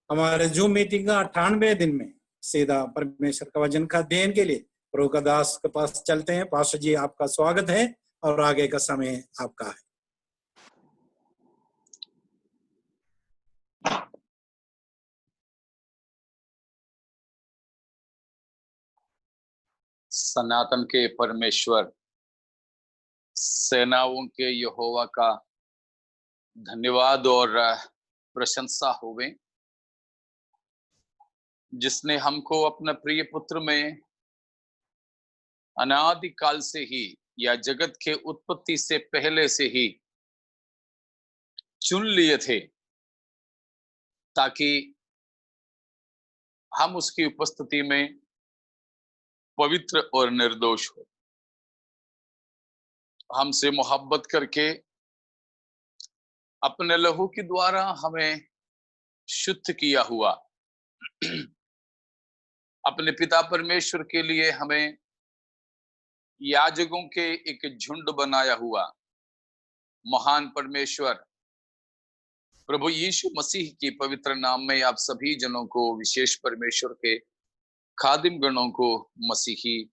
हमारे zoom meeting का 98 दिन में सीधा परमेश्वर का वचन का अध्ययन के लिए प्रभु का दास के पास चलते हैं। पास्टर जी, आपका स्वागत है और आगे का समय आपका है। सनातन के परमेश्वर सेनाओं के यहोवा का धन्यवाद और प्रशंसा होवे, जिसने हमको अपने प्रिय पुत्र में अनादि काल से ही या जगत के उत्पत्ति से पहले से ही चुन लिए थे, ताकि हम उसकी उपस्थिति में पवित्र और निर्दोष हो। हमसे मोहब्बत करके अपने लहू के द्वारा हमें शुद्ध किया हुआ, अपने पिता परमेश्वर के लिए हमें याजकों के एक झुंड बनाया हुआ महान परमेश्वर प्रभु यीशु मसीह की पवित्र नाम में आप सभी जनों को, विशेष परमेश्वर के खादिम गणों को मसीही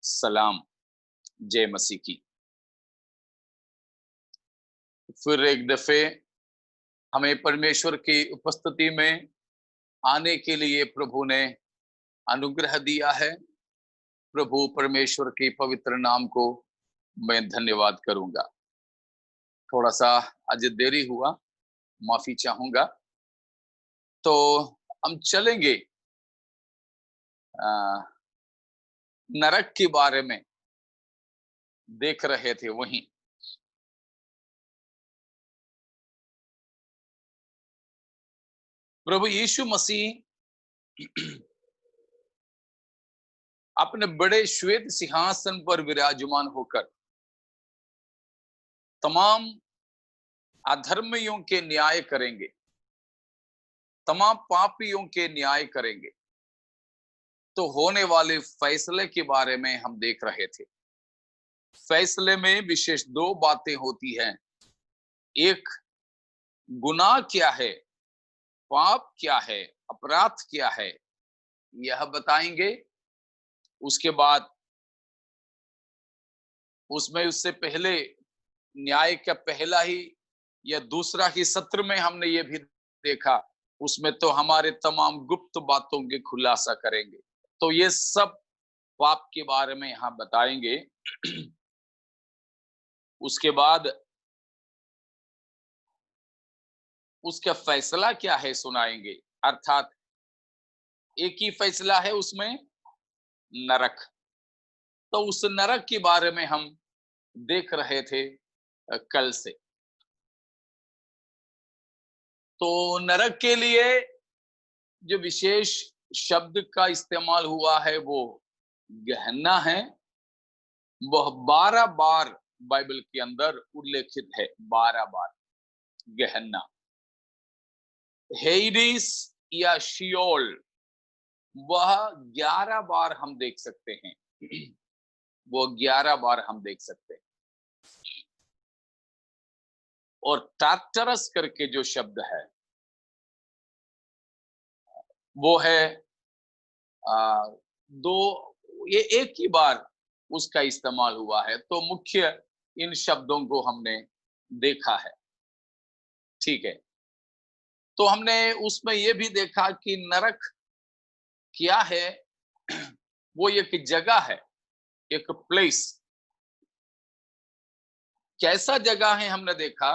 सलाम, जय मसीह की। फिर एक दफे हमें परमेश्वर की उपस्थिति में आने के लिए प्रभु ने अनुग्रह दिया है। प्रभु परमेश्वर के पवित्र नाम को मैं धन्यवाद करूंगा। थोड़ा सा आज देरी हुआ, माफी चाहूंगा। तो हम चलेंगे नरक के बारे में देख रहे थे। वहीं प्रभु यीशु मसीह अपने बड़े श्वेत सिंहासन पर विराजमान होकर तमाम अधर्मियों के न्याय करेंगे, तमाम पापियों के न्याय करेंगे। तो होने वाले फैसले के बारे में हम देख रहे थे। फैसले में विशेष दो बातें होती हैं। एक, गुनाह क्या है, पाप क्या है, अपराध क्या है, यह बताएंगे। उसके बाद उसमें उससे पहले न्याय का पहला ही या दूसरा ही सत्र में हमने ये भी देखा, उसमें तो हमारे तमाम गुप्त बातों के खुलासा करेंगे। तो ये सब पाप के बारे में यहां बताएंगे। उसके बाद उसका फैसला क्या है सुनाएंगे। अर्थात एक ही फैसला है उसमें, नरक। तो उस नरक के बारे में हम देख रहे थे कल से। तो नरक के लिए जो विशेष शब्द का इस्तेमाल हुआ है वो गहन्ना है। वह 12 बार बाइबल के अंदर उल्लेखित है, 12 बार गहन्ना। हेइडिस या शियोल वह 11 बार हम देख सकते हैं। वो 11 बार हम देख सकते हैं। और टार्टरस करके जो शब्द है वो है ये एक ही बार उसका इस्तेमाल हुआ है। तो मुख्य इन शब्दों को हमने देखा है, ठीक है। तो हमने उसमें ये भी देखा कि नरक क्या है। वो एक जगह है, एक प्लेस। कैसा जगह है हमने देखा,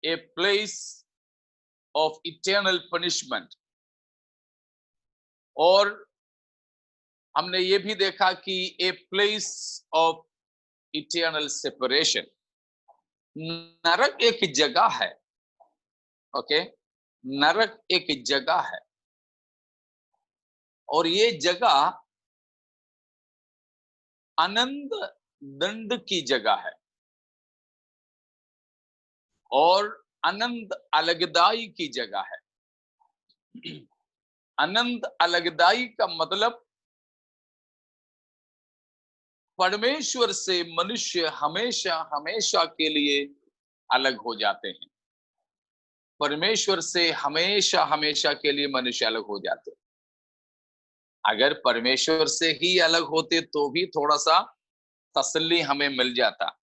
ए प्लेस ऑफ इटर्नल पनिशमेंट। और हमने ये भी देखा कि ए प्लेस ऑफ इटर्नल सेपरेशन। नरक एक जगह है, ओके। नरक एक जगह है और ये जगह अनंत दंड की जगह है और अनंत अलगदाई की जगह है। अनंत अलगदाई का मतलब परमेश्वर से मनुष्य हमेशा हमेशा के लिए अलग हो जाते हैं। परमेश्वर से हमेशा हमेशा के लिए मनुष्य अलग हो जाते। अगर परमेश्वर से ही अलग होते तो भी थोड़ा सा तसल्ली हमें मिल जाता,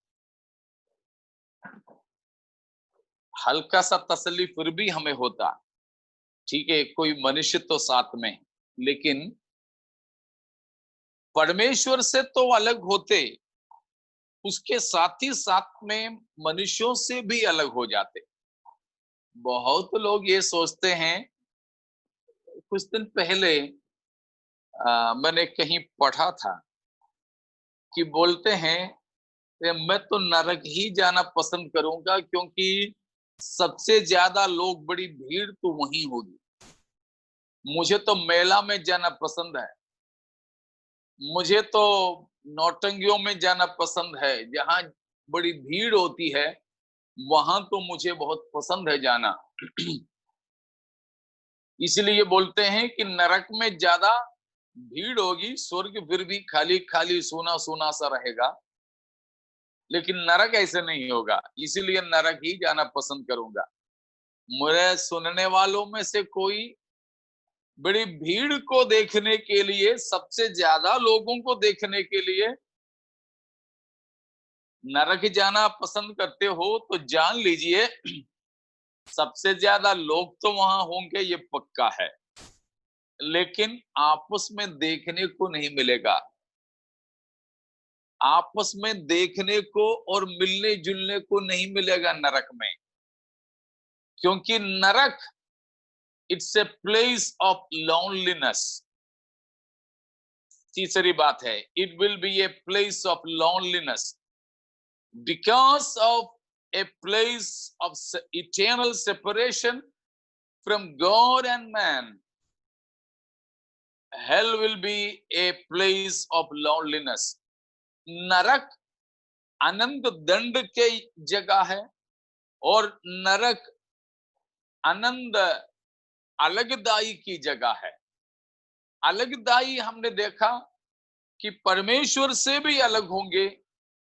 हल्का सा तसल्ली फिर भी हमें होता। ठीक है, कोई मनुष्य तो साथ में है, लेकिन परमेश्वर से तो अलग होते, उसके साथ ही साथ में मनुष्यों से भी अलग हो जाते। बहुत लोग ये सोचते हैं, कुछ दिन पहले मैंने कहीं पढ़ा था कि बोलते हैं कि मैं तो नरक ही जाना पसंद करूंगा, क्योंकि सबसे ज्यादा लोग, बड़ी भीड़ तो वहीं होगी। मुझे तो मेला में जाना पसंद है, मुझे तो नौटंगियों में जाना पसंद है, जहां बड़ी भीड़ होती है वहां तो मुझे बहुत पसंद है जाना। इसलिए बोलते हैं कि नरक में ज्यादा भीड़ होगी, स्वर्ग फिर भी खाली खाली सूना सूना सा रहेगा, लेकिन नरक ऐसे नहीं होगा। इसीलिए नरक ही जाना पसंद करूंगा। मेरे सुनने वालों में से कोई बड़ी भीड़ को देखने के लिए, सबसे ज्यादा लोगों को देखने के लिए नरक जाना पसंद करते हो तो जान लीजिए सबसे ज्यादा लोग तो वहां होंगे, ये पक्का है, लेकिन आपस में देखने को नहीं मिलेगा। आपस में देखने को और मिलने जुलने को नहीं मिलेगा नरक में, क्योंकि नरक it's a place of loneliness. तीसरी बात है, it will be A place of loneliness because of a place of eternal separation from God and man. Hell will be a place of loneliness. नरक अनंत दंड के जगह है और नरक आनंद अलगदाई की जगह है। अलगदाई हमने देखा कि परमेश्वर से भी अलग होंगे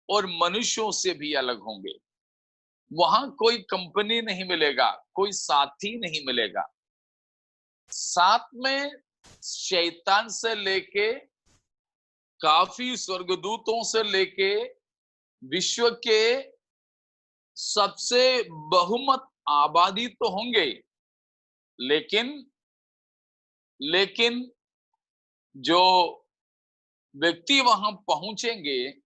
और मनुष्यों से भी अलग होंगे। वहां कोई कंपनी नहीं मिलेगा, कोई साथी नहीं मिलेगा। साथ में शैतान से लेके, काफी स्वर्गदूतों से लेके, विश्व के सबसे बहुमत आबादी तो होंगे, लेकिन जो व्यक्ति वहां पहुंचेंगे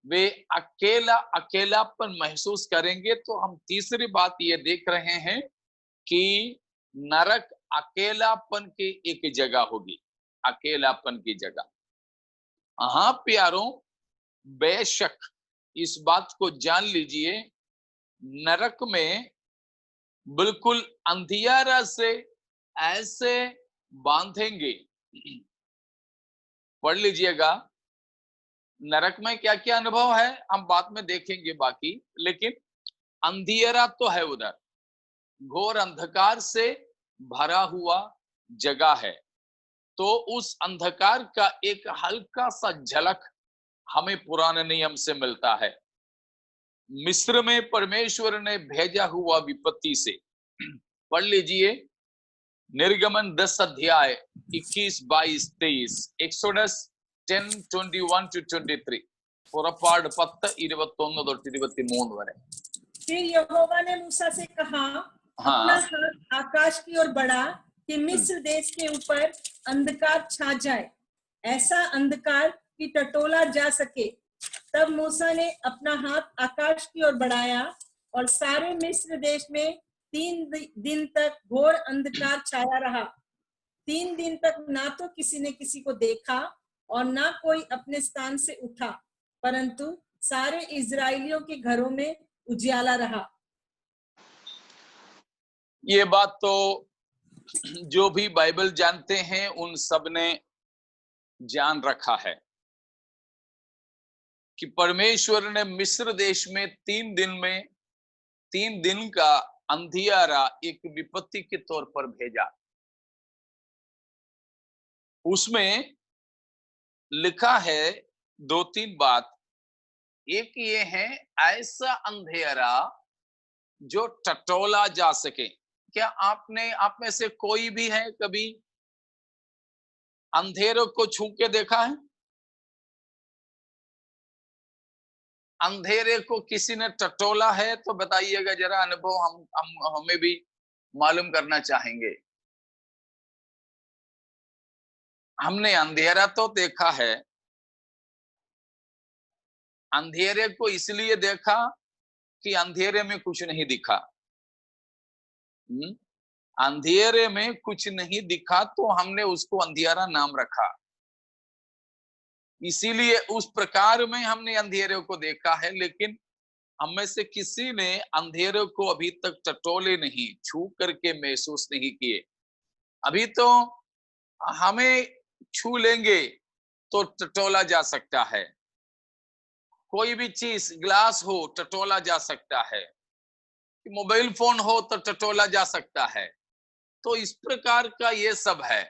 वे अकेलापन महसूस करेंगे। तो हम तीसरी बात ये देख रहे हैं कि नरक अकेलापन की एक जगह होगी, अकेलापन की जगह। हाँ प्यारों, बेशक इस बात को जान लीजिए, नरक में बिल्कुल अंधियारा से ऐसे बांधेंगे। पढ़ लीजिएगा, नरक में क्या क्या अनुभव है हम बाद में देखेंगे बाकी, लेकिन अंधियारा तो है उधर, घोर अंधकार से भरा हुआ जगह है। तो उस अंधकार का एक हल्का सा झलक हमें पुराने नियम से मिलता है। मिस्र में परमेश्वर ने भेजा हुआ विपत्ति से। पढ़ लीजिए निर्गमन 10 अध्याय 21, 22, 23, एक्सोडस 10:21-23, പുറപ്പാട് 10:21-23 വരെ। फिर यहोवा ने मूसा से कहा, अपना हाथ आकाश की ओर बढ़ा कि मिस्र देश के ऊपर अंधकार छा जाए, ऐसा अंधकार कि टटोला जा सके। तब मूसा ने अपना हाथ आकाश की ओर बढ़ाया और सारे मिस्र देश में 3 दिन तक घोर अंधकार छाया रहा। 3 दिन तक ना तो किसी ने किसी को देखा और ना कोई अपने स्थान से उठा, परंतु सारे इजरायलियों के घरों में उजियाला रहा। ये बात तो जो भी बाइबल जानते हैं उन सब ने जान रखा है कि परमेश्वर ने मिस्र देश में 3 दिन का अंधियारा एक विपत्ति के तौर पर भेजा। उसमें लिखा है 2-3 बात। एक ये है, ऐसा अंधेरा जो टटोला जा सके। क्या आप में से कोई भी है कभी अंधेरे को छू के देखा है? अंधेरे को किसी ने टटोला है तो बताइएगा जरा, अनुभव हमें भी मालूम करना चाहेंगे। हमने अंधेरा तो देखा है, अंधेरे को इसलिए देखा कि अंधेरे में कुछ नहीं दिखा। अंधेरे में कुछ नहीं दिखा तो हमने उसको अंधियारा नाम रखा, इसीलिए उस प्रकार में हमने अंधेरे को देखा है। लेकिन हम में से किसी ने अंधेरे को अभी तक टटोले नहीं, छू करके महसूस नहीं किए। अभी तो हमें छू लेंगे तो टटोला जा सकता है, कोई भी चीज, ग्लास हो टटोला जा सकता है, मोबाइल फोन हो तो टटोला जा सकता है। तो इस प्रकार का ये सब है।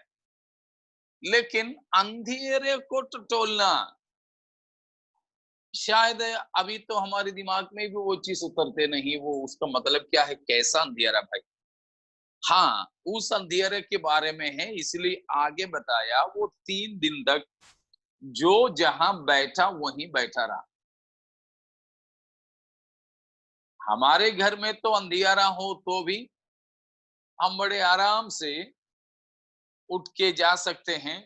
लेकिन अंधेरे को टटोलना, शायद अभी तो हमारे दिमाग में भी वो चीज उतरते नहीं, वो उसका मतलब क्या है, कैसा अंधेरा भाई। हाँ, उस अंधेरे के बारे में है, इसलिए आगे बताया वो 3 दिन तक जो जहां बैठा वहीं बैठा रहा। हमारे घर में तो अंधियारा हो तो भी हम बड़े आराम से उठ के जा सकते हैं।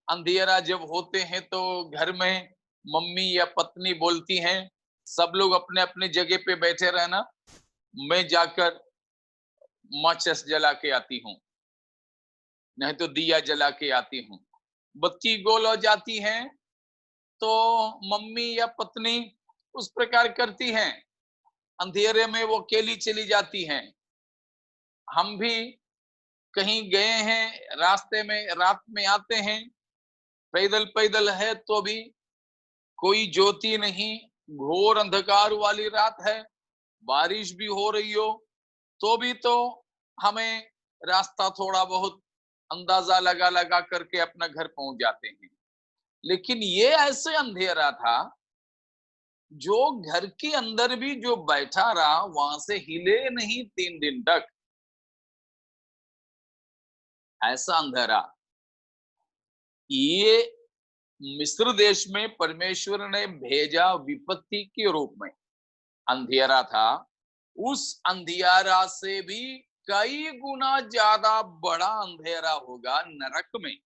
अंधियारा जब होते हैं तो घर में मम्मी या पत्नी बोलती हैं, सब लोग अपने अपने जगह पे बैठे रहना, मैं जाकर माचिस जला के आती हूँ, नहीं तो दिया जला के आती हूँ। बत्ती गोल हो जाती है तो मम्मी या पत्नी उस प्रकार करती हैं, अंधेरे में वो अकेली चली जाती हैं। हम भी कहीं गए हैं, रास्ते में रात में आते हैं, पैदल पैदल है तो भी कोई ज्योति नहीं, घोर अंधकार वाली रात है, बारिश भी हो रही हो तो भी तो हमें रास्ता थोड़ा बहुत अंदाजा लगा लगा करके अपना घर पहुंच जाते हैं। लेकिन ये ऐसे अंधेरा था जो घर के अंदर भी जो बैठा रहा वहां से हिले नहीं 3 दिन तक, ऐसा अंधेरा। ये मिस्र देश में परमेश्वर ने भेजा विपत्ति के रूप में अंधेरा था। उस अंधियारा से भी कई गुना ज्यादा बड़ा अंधेरा होगा नरक में।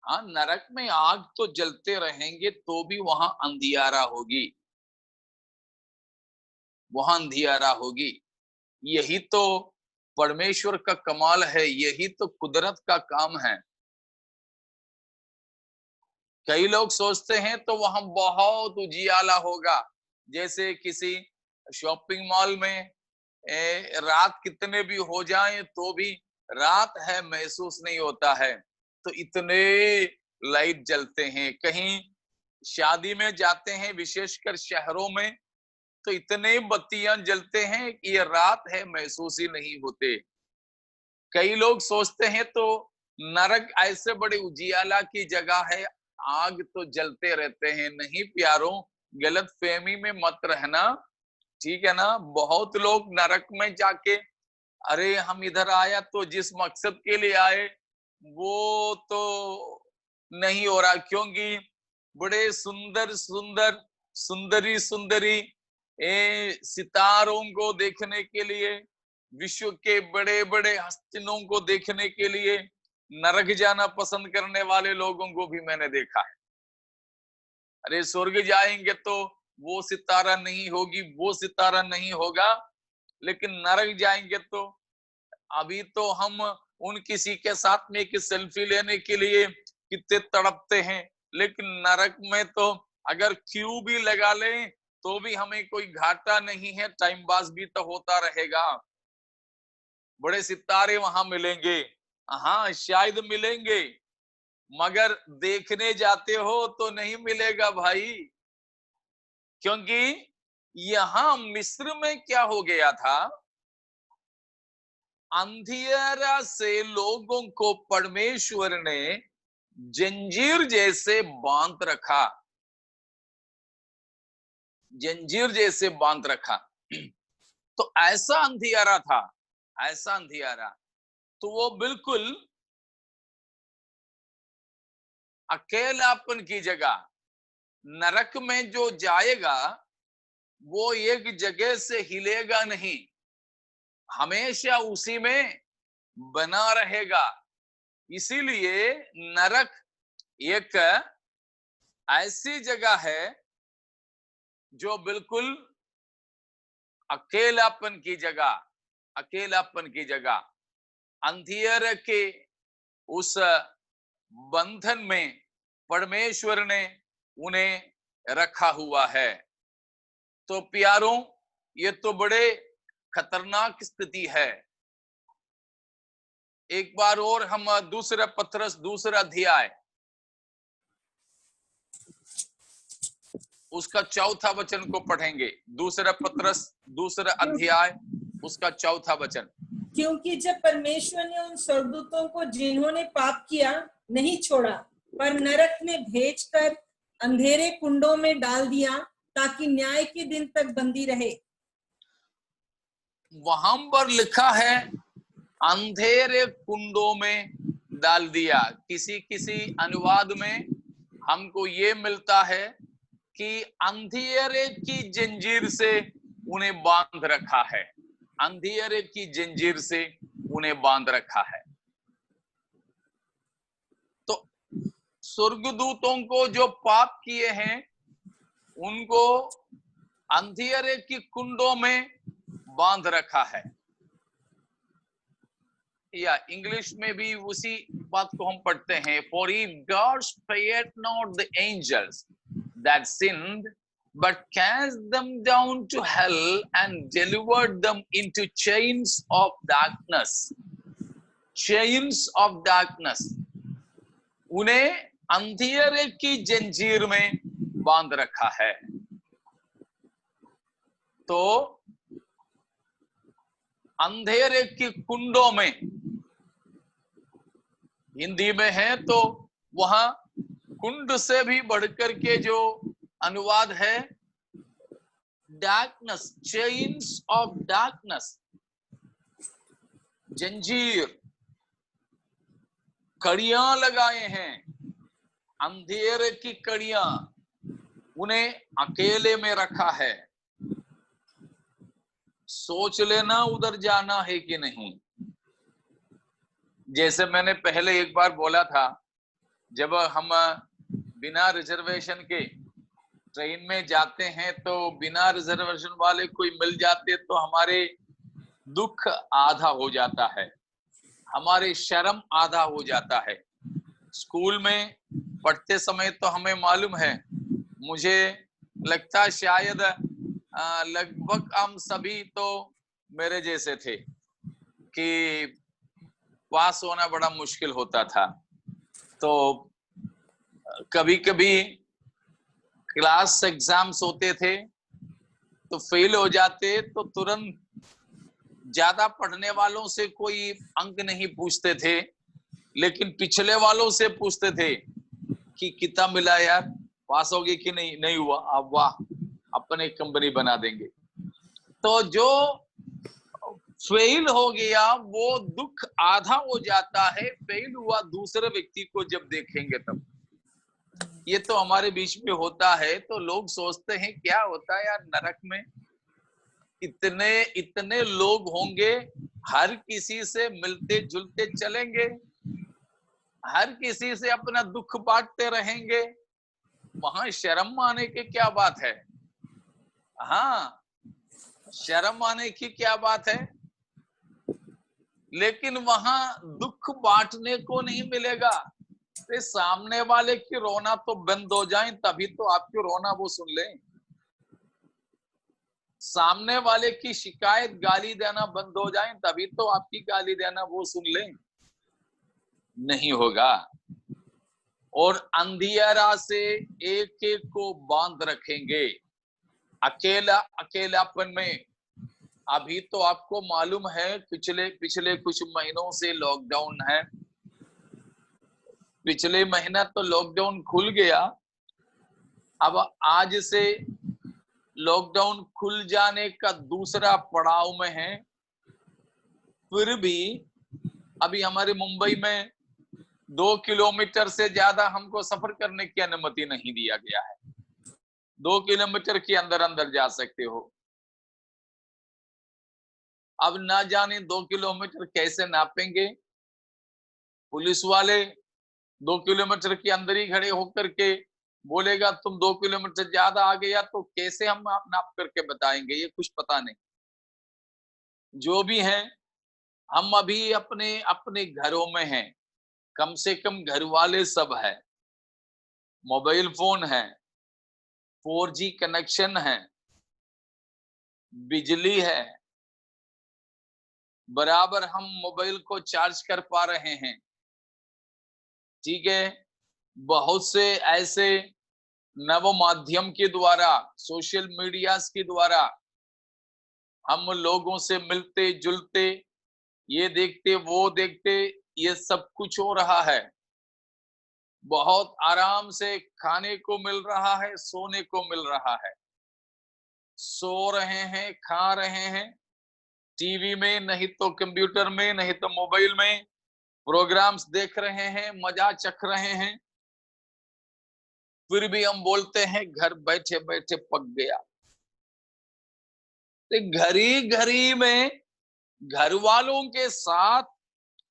हाँ, नरक में आग तो जलते रहेंगे तो भी वहां अंधियारा होगी, वहां अंधियारा होगी। यही तो परमेश्वर का कमाल है, यही तो कुदरत का काम है। कई लोग सोचते हैं तो वहां बहुत उजियाला होगा, जैसे किसी शॉपिंग मॉल में रात कितने भी हो जाए तो भी रात है महसूस नहीं होता है, तो इतने लाइट जलते हैं। कहीं शादी में जाते हैं, विशेषकर शहरों में, तो इतने बत्तियां जलते हैं कि ये रात है महसूस ही नहीं होते। कई लोग सोचते हैं तो नरक ऐसे बड़े उजियाला की जगह है, आग तो जलते रहते हैं। नहीं प्यारों, गलत फहमी में मत रहना, ठीक है ना। बहुत लोग नरक में जाके, अरे हम इधर आया तो जिस मकसद के लिए आए वो तो नहीं हो रहा, क्योंकि बड़े सुंदर सुंदर सुंदरी सुंदरी सितारों को देखने के लिए, विश्व के बड़े बड़े हस्तिनों को देखने के लिए नरक जाना पसंद करने वाले लोगों को भी मैंने देखा है। अरे स्वर्ग जाएंगे तो वो सितारा नहीं होगी, वो सितारा नहीं होगा, लेकिन नरक जाएंगे तो अभी तो हम उन किसी के साथ में एक सेल्फी लेने के लिए कितने तड़पते हैं, लेकिन नरक में तो अगर क्यू भी लगा लें तो भी हमें कोई घाटा नहीं है, टाइम पास भी तो होता रहेगा। बड़े सितारे वहां मिलेंगे, हाँ शायद मिलेंगे, मगर देखने जाते हो तो नहीं मिलेगा भाई। क्योंकि यहां मिस्र में क्या हो गया था, अंधियारा से लोगों को परमेश्वर ने जंजीर जैसे बांध रखा, जंजीर जैसे बांध रखा। तो ऐसा अंधियारा था, ऐसा अंधियारा। तो वो बिल्कुल अकेलापन की जगह, नरक में जो जाएगा वो एक जगह से हिलेगा नहीं, हमेशा उसी में बना रहेगा। इसीलिए नरक एक ऐसी जगह है जो बिल्कुल अकेलापन की जगह, अकेलापन की जगह, अंधियारे के उस बंधन में परमेश्वर ने उन्हें रखा हुआ है। तो प्यारों, ये तो बड़े खतरनाक स्थिति है। एक बार और हम दूसरा पत्रस दूसरा अध्याय उसका चौथा वचन को पढ़ेंगे। दूसरा पत्रस दूसरा अध्याय उसका चौथा वचन। क्योंकि जब परमेश्वर ने उन स्वर्गदूतों को जिन्होंने पाप किया नहीं छोड़ा, पर नरक में भेजकर अंधेरे कुंडों में डाल दिया ताकि न्याय के दिन तक बंदी रहे। वहां पर लिखा है अंधेरे कुंडों में डाल दिया। किसी किसी अनुवाद में हमको ये मिलता है कि अंधेरे की जंजीर से उन्हें बांध रखा है, अंधेरे की जंजीर से उन्हें बांध रखा है। तो स्वर्गदूतों को जो पाप किए हैं उनको अंधेरे की कुंडों में बांध रखा है। या इंग्लिश में भी उसी बात को हम पढ़ते हैं, for if God spared not the angels that sinned, but cast them down to hell and delivered them into chains of darkness. Chains of darkness. उन्हें अंधेरे की जंजीर में बांध रखा है। तो अंधेरे की कुंडों में हिंदी में है, तो वहां कुंड से भी बढ़कर के जो अनुवाद है डार्कनेस, चेन्स ऑफ डार्कनेस, जंजीर, कड़ियां लगाए हैं, अंधेरे की कड़ियां, उन्हें अकेले में रखा है। सोच लेना उधर जाना है कि नहीं। जैसे मैंने पहले एक बार बोला था, जब हम बिना रिजर्वेशन के ट्रेन में जाते हैं तो बिना रिजर्वेशन वाले कोई मिल जाते तो हमारे दुख आधा हो जाता है, हमारे शर्म आधा हो जाता है। स्कूल में पढ़ते समय तो हमें मालूम है, मुझे लगता शायद लगभग हम सभी तो मेरे जैसे थे कि पास होना बड़ा मुश्किल होता था। तो कभी कभी क्लास एग्जाम्स होते थे तो फेल हो जाते तो तुरंत ज्यादा पढ़ने वालों से कोई अंक नहीं पूछते थे, लेकिन पिछले वालों से पूछते थे कि कितना मिला यार, पास होगी कि नहीं, नहीं हुआ, अब वाह अपन एक कंपनी बना देंगे। तो जो फेल हो गया वो दुख आधा हो जाता है, फेल हुआ दूसरे व्यक्ति को जब देखेंगे तब। ये तो हमारे बीच में होता है। तो लोग सोचते हैं क्या होता है यार नरक में, इतने इतने लोग होंगे, हर किसी से मिलते जुलते चलेंगे, हर किसी से अपना दुख बांटते रहेंगे, वहां शर्म आने की क्या बात है। हाँ, शर्म आने की क्या बात है, लेकिन वहां दुख बांटने को नहीं मिलेगा। तो सामने वाले की रोना तो बंद हो जाए तभी तो आपकी रोना वो सुन ले। सामने वाले की शिकायत गाली देना बंद हो जाए तभी तो आपकी गाली देना वो सुन ले। नहीं होगा। और अंधियारा से एक एक को बांध रखेंगे, अकेला अकेलापन में। अभी तो आपको मालूम है पिछले कुछ महीनों से लॉकडाउन है। पिछले महीना तो लॉकडाउन खुल गया, अब आज से लॉकडाउन खुल जाने का दूसरा पड़ाव में है, फिर भी अभी हमारे मुंबई में 2 किलोमीटर से ज्यादा हमको सफर करने की अनुमति नहीं दिया गया है। 2 किलोमीटर के अंदर अंदर जा सकते हो। अब ना जाने 2 किलोमीटर कैसे नापेंगे। पुलिस वाले 2 किलोमीटर के अंदर ही खड़े होकर के बोलेगा तुम 2 किलोमीटर ज्यादा आ गया तो कैसे हम नाप करके बताएंगे, ये कुछ पता नहीं। जो भी है, हम अभी अपने अपने घरों में हैं, कम से कम घर वाले सब है, मोबाइल फोन है, 4G कनेक्शन है, बिजली है, बराबर हम मोबाइल को चार्ज कर पा रहे हैं। ठीक है, बहुत से ऐसे नव माध्यम के द्वारा, सोशल मीडिया के द्वारा हम लोगों से मिलते जुलते, ये देखते वो देखते, ये सब कुछ हो रहा है। बहुत आराम से खाने को मिल रहा है, सोने को मिल रहा है, सो रहे हैं, खा रहे हैं, टीवी में नहीं तो कंप्यूटर में नहीं तो मोबाइल में प्रोग्राम्स देख रहे हैं, मजा चख रहे हैं। फिर भी हम बोलते हैं घर बैठे बैठे पक गया। घड़ी घड़ी में घर वालों के साथ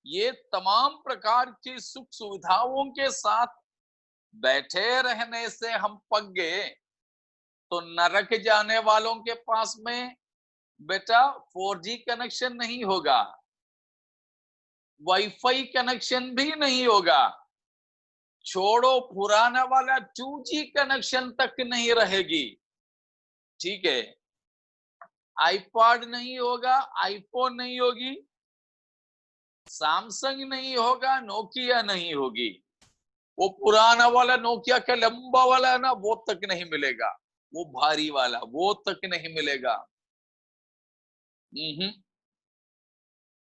ये तमाम प्रकार की सुख सुविधाओं के साथ बैठे रहने से हम पक गए, तो नरक जाने वालों के पास में बेटा 4G कनेक्शन नहीं होगा, वाईफाई कनेक्शन भी नहीं होगा, छोड़ो पुराना वाला 2G कनेक्शन तक नहीं रहेगी। ठीक है, आईपॉड नहीं होगा, आईफोन नहीं होगी, सैमसंग नहीं होगा, नोकिया नहीं होगी, वो पुराना वाला नोकिया का लंबा वाला है ना, वो तक नहीं मिलेगा, वो भारी वाला वो तक नहीं मिलेगा।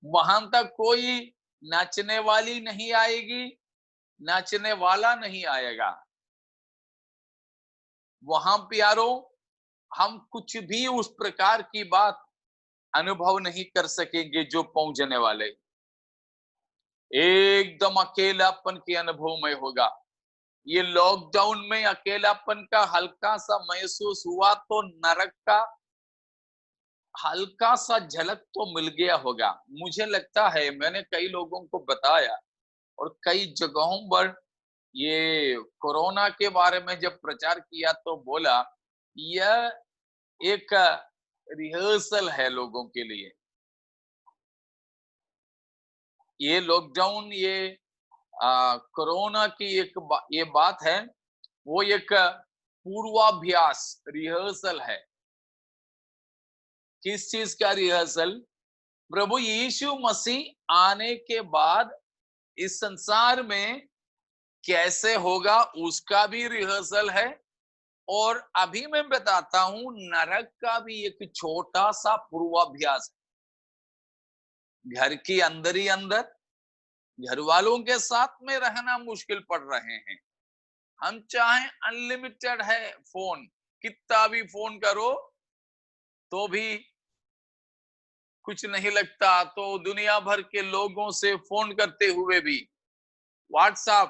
वहां तक कोई नाचने वाली नहीं आएगी, नाचने वाला नहीं आएगा। वहां प्यारों हम कुछ भी उस प्रकार की बात अनुभव नहीं कर सकेंगे जो पहुंचने वाले, एकदम अकेलापन के अनुभव में होगा। ये लॉकडाउन में अकेलापन का हल्का सा महसूस हुआ तो नरक का हल्का सा झलक तो मिल गया होगा। मुझे लगता है मैंने कई लोगों को बताया और कई जगहों पर ये कोरोना के बारे में जब प्रचार किया तो बोला यह एक रिहर्सल है लोगों के लिए। ये लॉकडाउन, ये कोरोना की ये बात है, वो एक पूर्वाभ्यास रिहर्सल है। किस चीज का रिहर्सल? प्रभु यीशु मसीह आने के बाद इस संसार में कैसे होगा उसका भी रिहर्सल है, और अभी मैं बताता हूं नरक का भी एक छोटा सा पूर्वाभ्यास है। घर के अंदर ही अंदर घर वालों के साथ में रहना मुश्किल पड़ रहे हैं। हम चाहे अनलिमिटेड है फोन, कितना भी फोन करो तो भी कुछ नहीं लगता, तो दुनिया भर के लोगों से फोन करते हुए भी, व्हाट्सएप,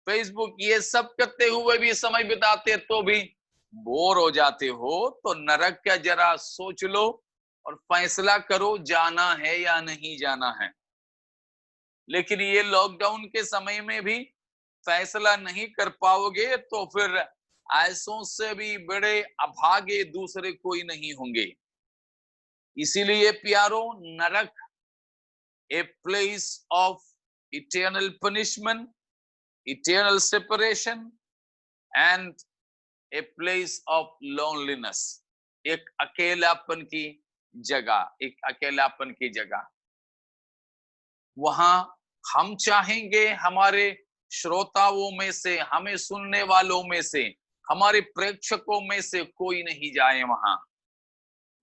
फेसबुक ये सब करते हुए भी समय बिताते तो भी बोर हो जाते हो। तो नरक का जरा सोच लो और फैसला करो जाना है या नहीं जाना है। लेकिन ये लॉकडाउन के समय में भी फैसला नहीं कर पाओगे तो फिर ऐसों से भी बड़े अभागे दूसरे कोई नहीं होंगे। इसीलिए प्यारो, नरक ए place of eternal punishment, eternal separation and A place of loneliness, एक अकेलापन की जगह, एक अकेलापन की जगह। वहां हम चाहेंगे हमारे श्रोताओं में से, हमें सुनने वालों में से, हमारे प्रेक्षकों में से कोई नहीं जाए वहां।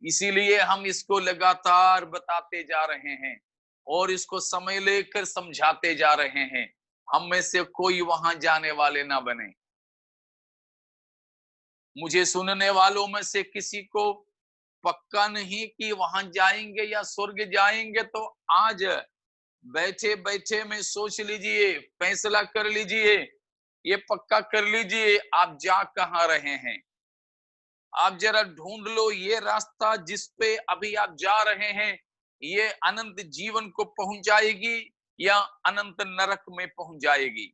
इसीलिए हम इसको लगातार बताते जा रहे हैं और इसको समय लेकर समझाते जा रहे हैं। हम में से कोई वहां जाने वाले ना बने। मुझे सुनने वालों में से किसी को पक्का नहीं कि वहां जाएंगे या स्वर्ग जाएंगे, तो आज बैठे बैठे में सोच लीजिए, फैसला कर लीजिए, ये पक्का कर लीजिए आप जा कहां रहे हैं। आप जरा ढूंढ लो ये रास्ता जिस पे अभी आप जा रहे हैं, ये अनंत जीवन को पहुंचाएगी या अनंत नरक में पहुंच जाएगी।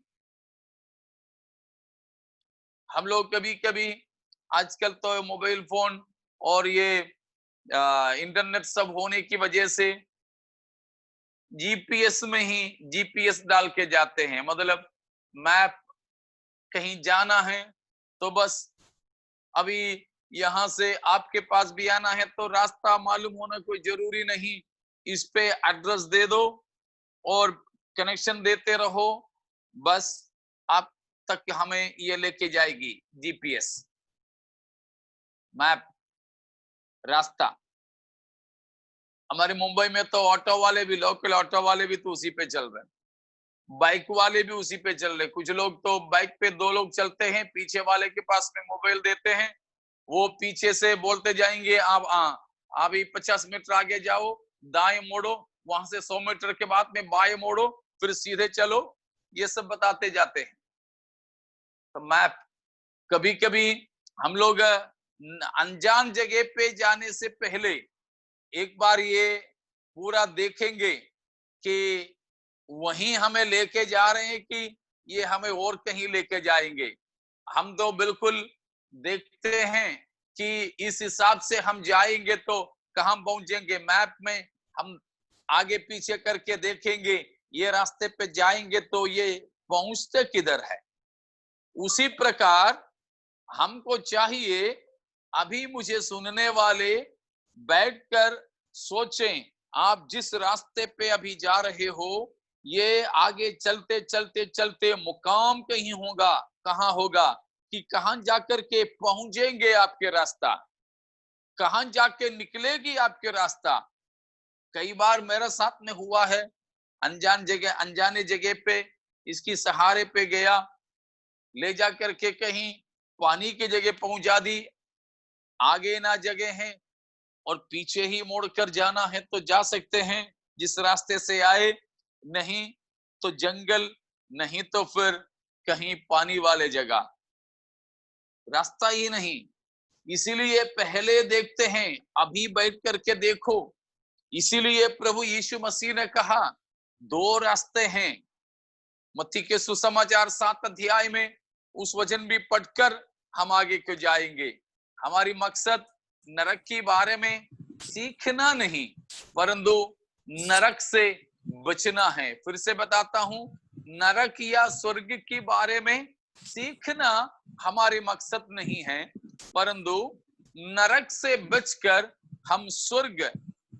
हम लोग कभी कभी आजकल तो मोबाइल फोन और ये इंटरनेट सब होने की वजह से जीपीएस में ही जीपीएस डाल के जाते हैं। मतलब मैप, कहीं जाना है तो बस अभी यहां से आपके पास भी आना है तो रास्ता मालूम होना कोई जरूरी नहीं, इस पे एड्रेस दे दो और कनेक्शन देते रहो, बस आप तक हमें ये लेके जाएगी जीपीएस, मैप, रास्ता। हमारे मुंबई में तो ऑटो वाले भी, लोकल ऑटो वाले भी तो उसी पे चल रहे हैं, बाइक वाले भी उसी पे चल रहे। कुछ लोग तो बाइक पे 2 लोग चलते हैं, पीछे वाले के पास में मोबाइल देते हैं, वो पीछे से बोलते जाएंगे आप अभी 50 मीटर आगे जाओ, दाएं मोड़ो, वहां से 100 मीटर के बाद में बाएं मोड़ो, फिर सीधे चलो, ये सब बताते जाते हैं। तो मैप, कभी कभी हम लोग अनजान जगह पे जाने से पहले एक बार ये पूरा देखेंगे कि वहीं हमें लेके जा रहे हैं कि ये हमें और कहीं लेके जाएंगे। हम तो बिल्कुल देखते हैं कि इस हिसाब से हम जाएंगे तो कहां पहुंचेंगे। मैप में हम आगे पीछे करके देखेंगे, ये रास्ते पे जाएंगे तो ये पहुंचते किधर है। उसी प्रकार हमको चाहिए, अभी मुझे सुनने वाले बैठकर सोचें, आप जिस रास्ते पे अभी जा रहे हो, ये आगे चलते चलते चलते मुकाम कहीं होगा, कहां होगा, कि कहां जाकर के पहुंचेंगे आपके रास्ता, कहां जाके निकलेगी आपके रास्ता। कई बार मेरे साथ में हुआ है, अनजान जगह, अनजाने जगह पे इसकी सहारे पे गया, ले जा करके कहीं पानी की जगह पहुंचा दी, आगे ना जगह है और पीछे ही मोड़कर जाना है तो जा सकते हैं जिस रास्ते से आए, नहीं तो जंगल, नहीं तो फिर कहीं पानी वाले जगह, रास्ता ही नहीं। इसीलिए पहले देखते हैं, अभी बैठ करके देखो। इसीलिए प्रभु यीशु मसीह ने कहा 2 रास्ते हैं। मत्ती के सुसमाचार 7 अध्याय में उस वचन भी पढ़कर हम आगे क्यों जाएंगे। हमारी मकसद नरक के बारे में सीखना नहीं, परंतु नरक से बचना है। फिर से बताता हूं, नरक या स्वर्ग के बारे में सीखना हमारी मकसद नहीं है, परंतु नरक से बचकर हम स्वर्ग,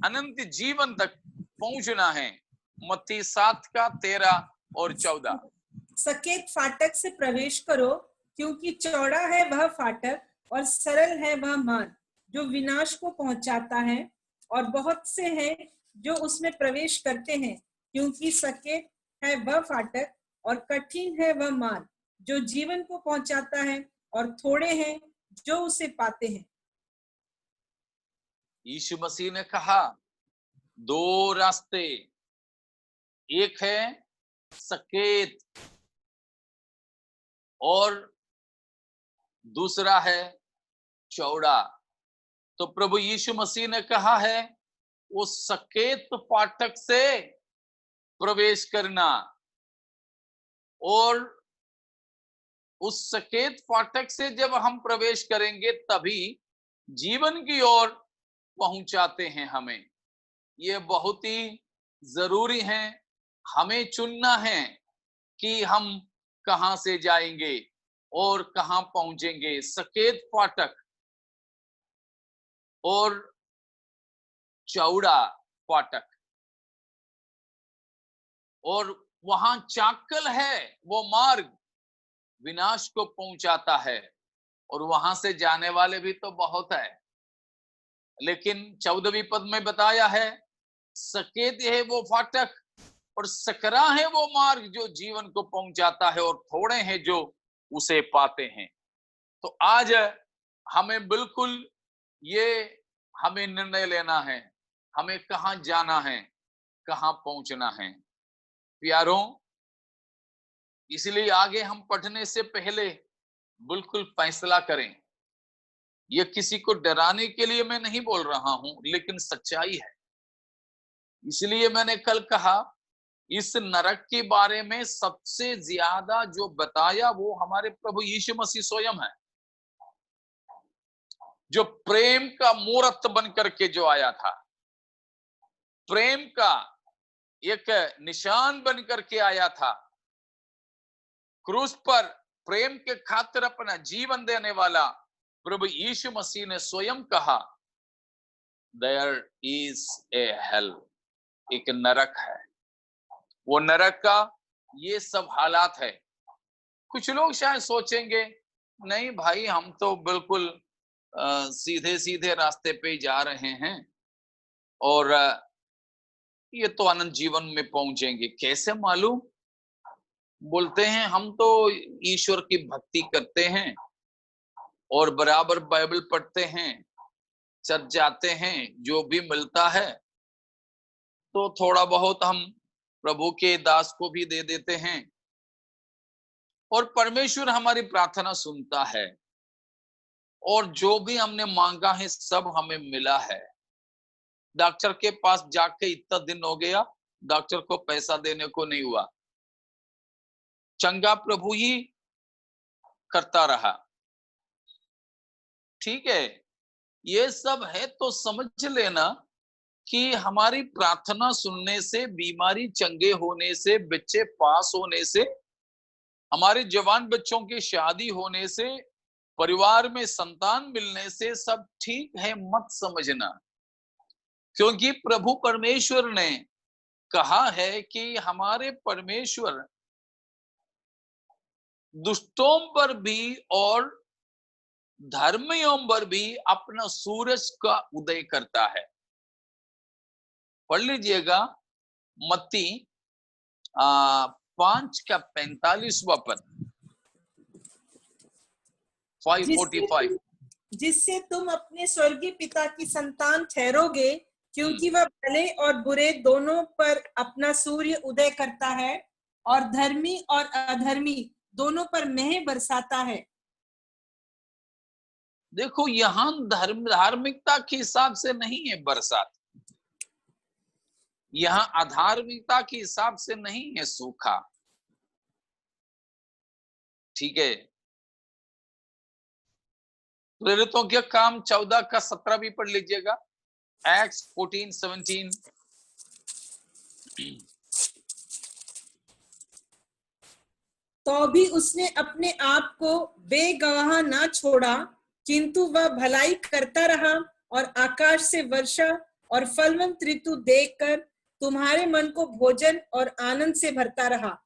अनंत जीवन तक पहुंचना है। मत्ती 7 का 13 और 14। सकेत फाटक से प्रवेश करो, क्योंकि चौड़ा है वह फाटक और सरल है वह मार्ग जो विनाश को पहुंचाता है, और बहुत से हैं जो उसमें प्रवेश करते हैं। क्योंकि सकेत है वह फाटक और कठिन है वह मार्ग जो जीवन को पहुंचाता है, और थोड़े हैं जो उसे पाते हैं। यीशु मसीह ने कहा 2 रास्ते, एक है सकेत और दूसरा है चौड़ा। तो प्रभु यीशु मसीह ने कहा है वो सकेत फाटक से प्रवेश करना, और उस सकेत फाटक से जब हम प्रवेश करेंगे तभी जीवन की ओर पहुंचाते हैं हमें। ये बहुत ही जरूरी है, हमें चुनना है कि हम कहां से जाएंगे और कहां पहुंचेंगे। सकेत फाटक और चौड़ा फाटक, और वहां चाकल है वो मार्ग विनाश को पहुंचाता है, और वहां से जाने वाले भी तो बहुत है। लेकिन 14वीं पद में बताया है सकेत है वो फाटक और सकरा है वो मार्ग जो जीवन को पहुंचाता है, और थोड़े हैं जो उसे पाते हैं। तो आज हमें बिल्कुल ये हमें निर्णय लेना है, हमें कहां जाना है, कहां पहुंचना है। प्यारों, इसलिए आगे हम पढ़ने से पहले बिल्कुल फैसला करें। ये किसी को डराने के लिए मैं नहीं बोल रहा हूं, लेकिन सच्चाई है। इसलिए मैंने कल कहा, इस नरक के बारे में सबसे ज्यादा जो बताया वो हमारे प्रभु यीशु मसीह स्वयं है, जो प्रेम का मूर्त बन करके जो आया था, प्रेम का एक निशान बन करके आया था, क्रूस पर प्रेम के खातिर अपना जीवन देने वाला प्रभु यीशु मसीह ने स्वयं कहा, देयर इज ए हेल, एक नरक है। वो नरक का ये सब हालात है। कुछ लोग शायद सोचेंगे, नहीं भाई, हम तो बिल्कुल सीधे सीधे रास्ते पे जा रहे हैं और ये तो अनंत जीवन में पहुंचेंगे। कैसे मालूम? बोलते हैं हम तो ईश्वर की भक्ति करते हैं और बराबर बाइबल पढ़ते हैं, चर्च जाते हैं, जो भी मिलता है तो थोड़ा बहुत हम प्रभु के दास को भी दे देते हैं और परमेश्वर हमारी प्रार्थना सुनता है और जो भी हमने मांगा है सब हमें मिला है। डॉक्टर के पास जाके इतना दिन हो गया, डॉक्टर को पैसा देने को नहीं हुआ, चंगा प्रभु ही करता रहा। ठीक है, ये सब है तो समझ लेना कि हमारी प्रार्थना सुनने से, बीमारी चंगे होने से, बच्चे पास होने से, हमारे जवान बच्चों की शादी होने से, परिवार में संतान मिलने से सब ठीक है मत समझना। क्योंकि प्रभु परमेश्वर ने कहा है कि हमारे परमेश्वर दुष्टों पर भी और धर्मियों पर भी अपना सूरज का उदय करता है। पढ़ लीजिएगा मत्ती 5:45 पद, 5:45। जिससे तुम अपने स्वर्गीय पिता की संतान ठहरोगे, क्योंकि वह भले और बुरे दोनों पर अपना सूर्य उदय करता है और धर्मी और अधर्मी दोनों पर मेह बरसाता है। देखो, यहां धार्मिकता के हिसाब से नहीं है बरसात, यहां अधार्मिकता के हिसाब से नहीं है सूखा। ठीक है, प्रेरितों के काम 14:17 भी पढ़ लीजिएगा, एक्ट्स 14:17। तो भी उसने अपने आप को बेगवाह ना छोड़ा, किंतु वह भलाई करता रहा और आकाश से वर्षा और फलवंत ऋतु देकर तुम्हारे मन को भोजन और आनंद से भरता रहा।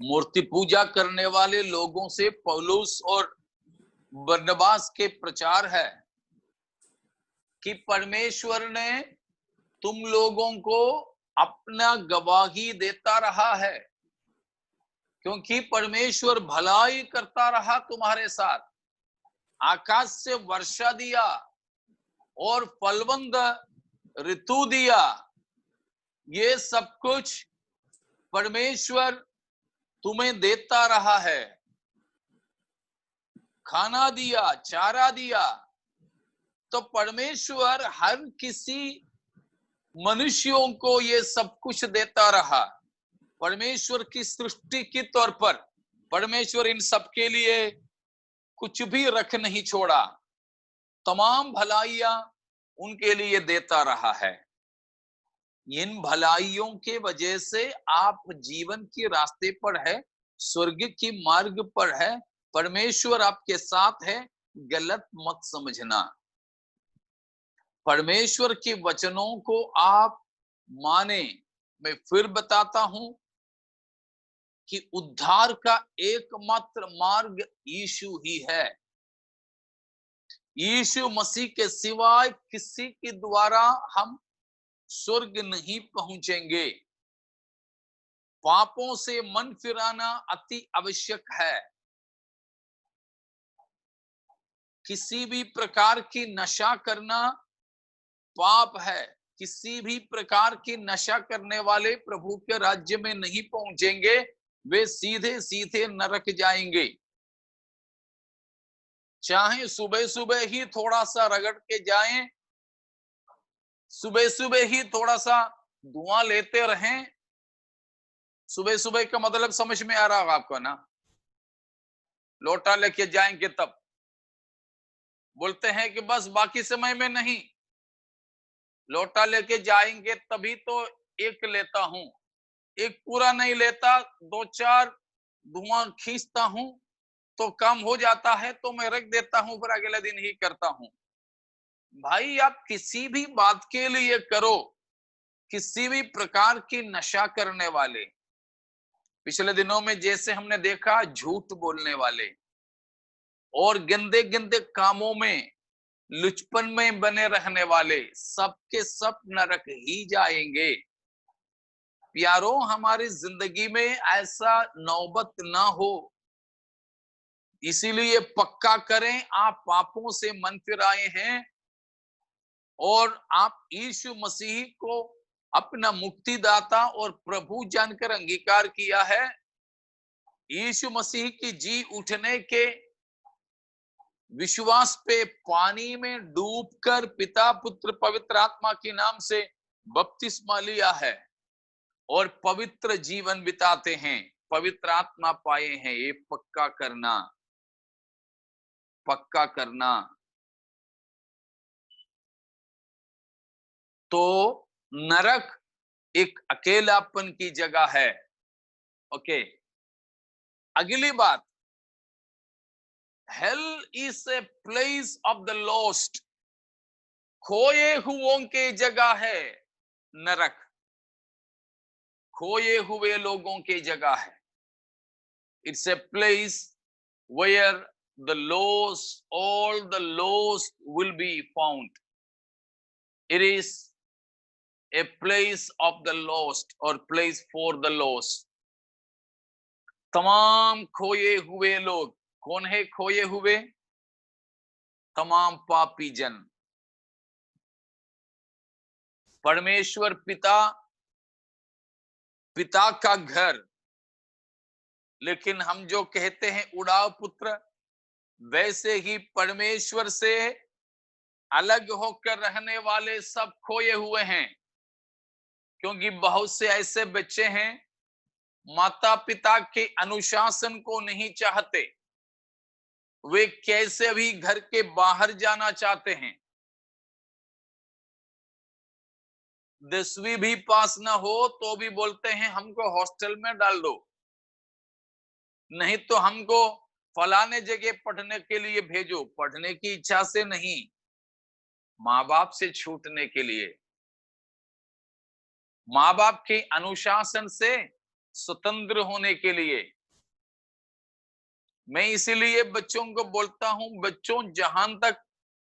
मूर्ति पूजा करने वाले लोगों से पौलुस और बरनबास के प्रचार है कि परमेश्वर ने तुम लोगों को अपना गवाही देता रहा है, क्योंकि परमेश्वर भलाई करता रहा तुम्हारे साथ। आकाश से वर्षा दिया और फलवंत ऋतु दिया, ये सब कुछ परमेश्वर तुम्हें देता रहा है। खाना दिया, चारा दिया, तो परमेश्वर हर किसी मनुष्यों को ये सब कुछ देता रहा। परमेश्वर की सृष्टि के तौर पर परमेश्वर इन सब के लिए कुछ भी रख नहीं छोड़ा, तमाम भलाइयां उनके लिए देता रहा है। इन भलाइयों के वजह से आप जीवन के रास्ते पर है, स्वर्ग की मार्ग पर है, परमेश्वर आपके साथ है, गलत मत समझना। परमेश्वर के वचनों को आप माने। मैं फिर बताता हूं कि उद्धार का एकमात्र मार्ग यीशु ही है। यीशु मसीह के सिवाय किसी के द्वारा हम स्वर्ग नहीं पहुंचेंगे। पापों से मन फिराना अति आवश्यक है। किसी भी प्रकार की नशा करना पाप है। किसी भी प्रकार की नशा करने वाले प्रभु के राज्य में नहीं पहुंचेंगे, वे सीधे सीधे नरक जाएंगे। चाहे सुबह सुबह ही थोड़ा सा रगड़ के जाएं, सुबह सुबह ही थोड़ा सा धुआं लेते रहें। सुबह सुबह का मतलब समझ में आ रहा होगा आपको ना, लोटा लेके जाएंगे तब बोलते हैं कि बस बाकी समय में नहीं, लोटा लेके जाएंगे तभी तो एक लेता हूं, एक पूरा नहीं लेता, दो चार धुआं खींचता हूं तो काम हो जाता है, तो मैं रख देता हूं, फिर अगले दिन ही करता हूं। भाई आप किसी भी बात के लिए करो, किसी भी प्रकार की नशा करने वाले, पिछले दिनों में जैसे हमने देखा झूठ बोलने वाले और गंदे गंदे कामों में लुचपन में बने रहने वाले, सबके सब नरक ही जाएंगे। प्यारों, हमारी जिंदगी में ऐसा नौबत ना हो, इसीलिए पक्का करें आप पापों से मन फिराए हैं और आप यीशु मसीह को अपना मुक्तिदाता और प्रभु जानकर अंगीकार किया है। यीशु मसीह की जी उठने के विश्वास पे पानी में डूबकर पिता पुत्र पवित्र आत्मा के नाम से बपतिस्मा लिया है और पवित्र जीवन बिताते हैं, पवित्र आत्मा पाए हैं। ये पक्का करना, पक्का करना। तो नरक एक अकेलापन की जगह है। ओके, अगली बात, hell is a place of the lost. खोए हुओं की जगह है नरक, खोए हुए लोगों की जगह है। It's a place where the lost, all the lost will be found. It is a place of the lost or place for the lost. तमाम खोए हुए लोग, कौन है खोए हुए? तमाम पापी जन। परमेश्वर पिता, पिता का घर, लेकिन हम जो कहते हैं उड़ाव पुत्र, वैसे ही परमेश्वर से अलग होकर रहने वाले सब खोए हुए हैं। क्योंकि बहुत से ऐसे बच्चे हैं माता पिता के अनुशासन को नहीं चाहते, वे कैसे भी घर के बाहर जाना चाहते हैं। 10वीं भी पास ना हो तो भी बोलते हैं हमको हॉस्टल में डाल दो, नहीं तो हमको फलाने जगह पढ़ने के लिए भेजो। पढ़ने की इच्छा से नहीं, माँ बाप से छूटने के लिए, माँ बाप के अनुशासन से स्वतंत्र होने के लिए। मैं इसीलिए बच्चों को बोलता हूं, बच्चों जहां तक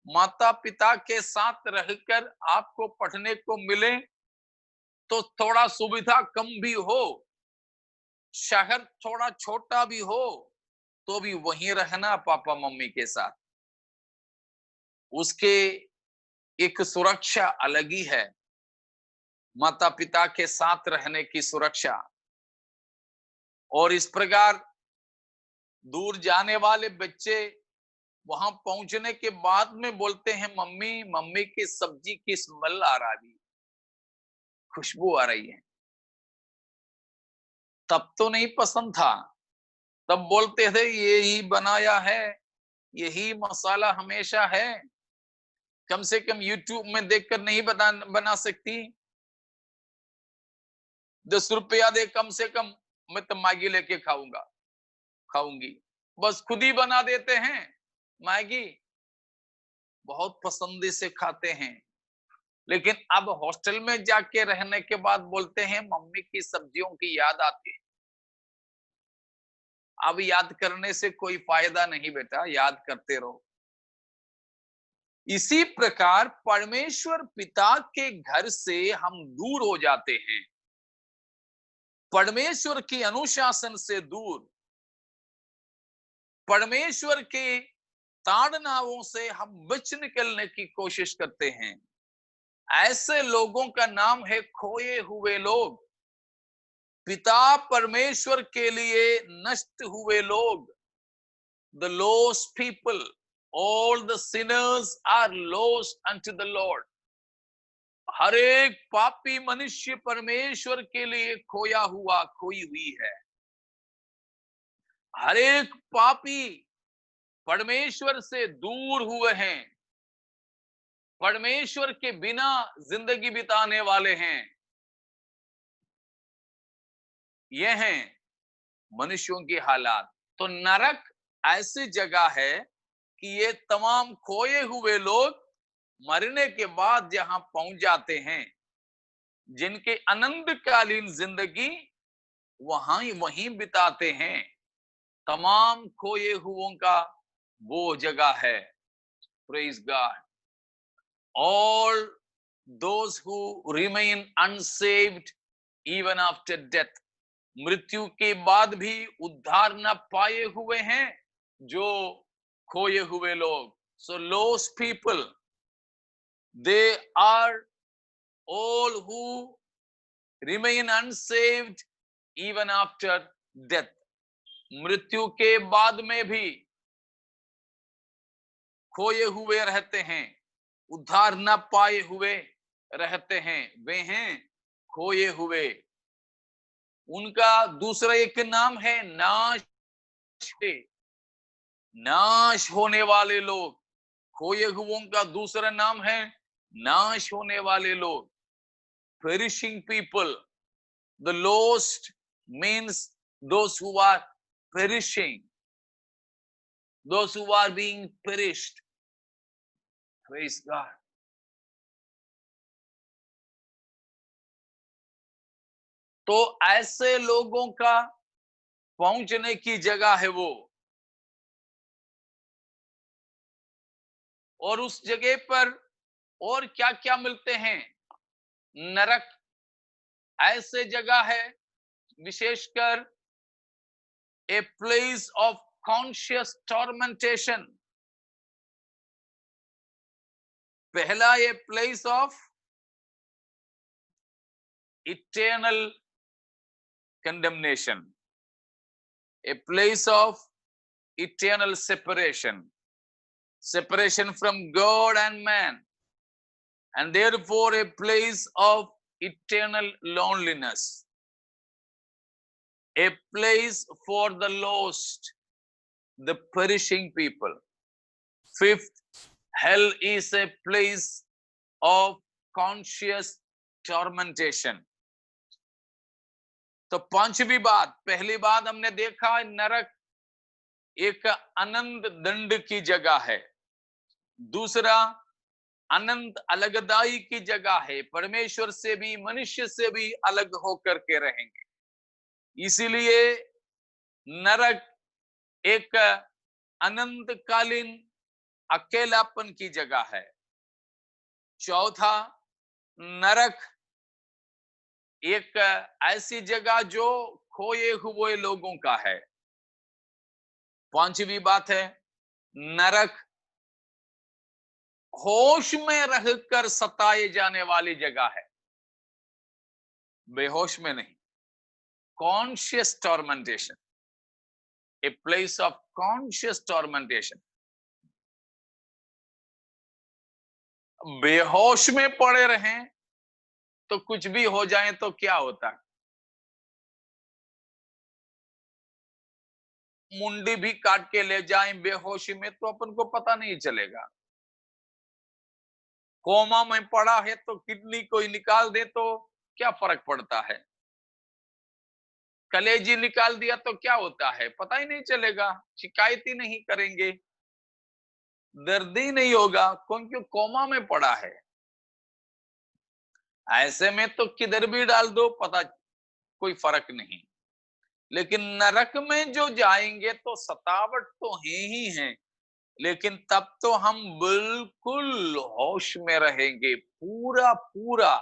माता पिता के साथ रहकर आपको पढ़ने को मिले, तो थोड़ा सुविधा कम भी हो, शहर थोड़ा छोटा भी हो, तो भी वहीं रहना पापा मम्मी के साथ। उसके एक सुरक्षा अलग ही है, माता पिता के साथ रहने की सुरक्षा। और इस प्रकार दूर जाने वाले बच्चे वहां पहुंचने के बाद में बोलते हैं मम्मी, मम्मी की सब्जी की स्मेल आ रही, खुशबू आ रही है। तब तो नहीं पसंद था, तब बोलते थे यही बनाया है, यही मसाला हमेशा है, कम से कम यूट्यूब में देखकर नहीं बना सकती, 10 रुपया दे कम से कम, मैं तो मैगी लेके खाऊंगी। बस खुद ही बना देते हैं मैगी, बहुत पसंदी से खाते हैं। लेकिन अब हॉस्टल में जाके रहने के बाद बोलते हैं मम्मी की सब्जियों की याद आती है। अब याद करने से कोई फायदा नहीं बेटा, याद करते रहो। इसी प्रकार परमेश्वर पिता के घर से हम दूर हो जाते हैं, परमेश्वर के अनुशासन से दूर, परमेश्वर के ताड़नाओं से हम बच निकलने की कोशिश करते हैं। ऐसे लोगों का नाम है खोए हुए लोग, पिता परमेश्वर के लिए नष्ट हुए लोग। The lost people, all the sinners are lost unto the Lord. हर एक पापी मनुष्य परमेश्वर के लिए खोया हुआ, खोई हुई है। हर एक पापी परमेश्वर से दूर हुए हैं, परमेश्वर के बिना जिंदगी बिताने वाले हैं। ये हैं मनुष्यों की हालात। तो नरक ऐसी जगह है कि ये तमाम खोए हुए लोग मरने के बाद जहां पहुंच जाते हैं, जिनके अनंतकालीन जिंदगी वहीं बिताते हैं। तमाम खोए हुओं का वो जगह है। Praise God. All those who remain unsaved even after death, मृत्यु के बाद भी उद्धार न पाए हुए हैं जो खोए हुए लोग। So lost people, they are all who remain unsaved even after death. मृत्यु के बाद में भी खोए हुए रहते हैं, उद्धार न पाए हुए रहते हैं, वे हैं खोए हुए। उनका दूसरा एक नाम है नाश होने वाले लोग। खोए हुओं का दूसरा नाम है नाश होने वाले लोग। perishing people. The lost means those who are perishing, those who are being perished. Praise God. तो ऐसे लोगों का पहुंचने की जगह है वो, और उस जगह पर और क्या क्या मिलते हैं। नरक ऐसे जगह है, विशेषकर a place of conscious tormentation. पहला a place of eternal condemnation, a place of eternal separation from God and man, and therefore a place of eternal loneliness, a place for the lost, the perishing people. Fifth, hell is a place of conscious tormentation. तो पांचवी बात, पहली बात हमने देखा नरक एक अनंत दंड की जगह है। दूसरा, अनंत अलगदाई की जगह है, परमेश्वर से भी मनुष्य से भी अलग होकर के रहेंगे, इसीलिए नरक एक अनंतकालीन अकेलापन की जगह है। चौथा, नरक एक ऐसी जगह जो खोए हुए लोगों का है। पांचवी बात है, नरक होश में रहकर सताए जाने वाली जगह है, बेहोश में नहीं। Conscious tormentation, a place of conscious tormentation. बेहोश में पड़े रहें तो कुछ भी हो जाए तो क्या होता है, मुंडी भी काट के ले जाएं बेहोशी में तो अपन को पता नहीं चलेगा। कोमा में पड़ा है तो किडनी कोई निकाल दे तो क्या फर्क पड़ता है, कलेजी निकाल दिया तो क्या होता है, पता ही नहीं चलेगा, शिकायत ही नहीं करेंगे, दर्द ही नहीं होगा, क्योंकि कोमा में पड़ा है। ऐसे में तो किधर भी डाल दो पता कोई फर्क नहीं। लेकिन नरक में जो जाएंगे तो सतावट तो है ही है, लेकिन तब तो हम बिल्कुल होश में रहेंगे, पूरा पूरा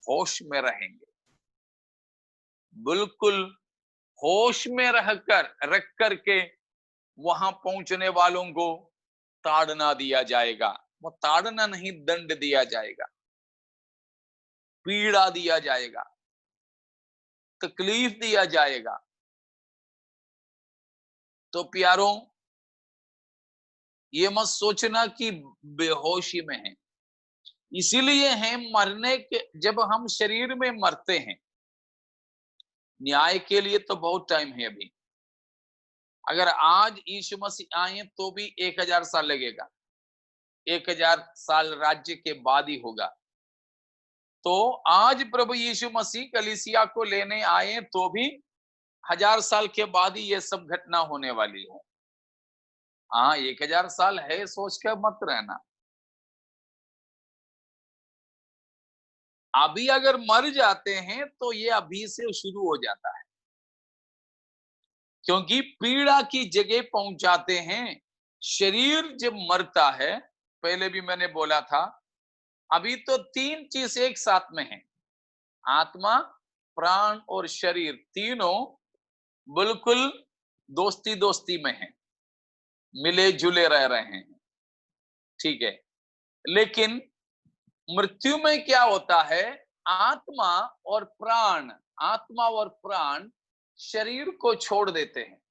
होश में रहेंगे। बिल्कुल होश में रख करके वहां पहुंचने वालों को ताड़ना दिया जाएगा, वो ताड़ना नहीं, दंड दिया जाएगा, पीड़ा दिया जाएगा, तकलीफ दिया जाएगा। तो प्यारों, ये मत सोचना कि बेहोशी में है। इसीलिए है मरने के, जब हम शरीर में मरते हैं, न्याय के लिए तो बहुत टाइम है अभी। अगर आज यीशु मसीह आए तो भी 1000 साल लगेगा, 1000 साल राज्य के बाद ही होगा। तो आज प्रभु यीशु मसीह कलीसिया को लेने आए तो भी 1000 साल के बाद ही ये सब घटना होने वाली हो। हाँ, 1000 साल है सोच कर मत रहना। अभी अगर मर जाते हैं तो ये अभी से शुरू हो जाता है, क्योंकि पीड़ा की जगह पहुंच जाते हैं। शरीर जब मरता है, पहले भी मैंने बोला था, अभी तो 3 चीज एक साथ में है, आत्मा, प्राण और शरीर, तीनों बिल्कुल दोस्ती दोस्ती में है, मिले जुले रह रहे हैं, ठीक है। लेकिन मृत्यु में क्या होता है, आत्मा और प्राण शरीर को छोड़ देते हैं।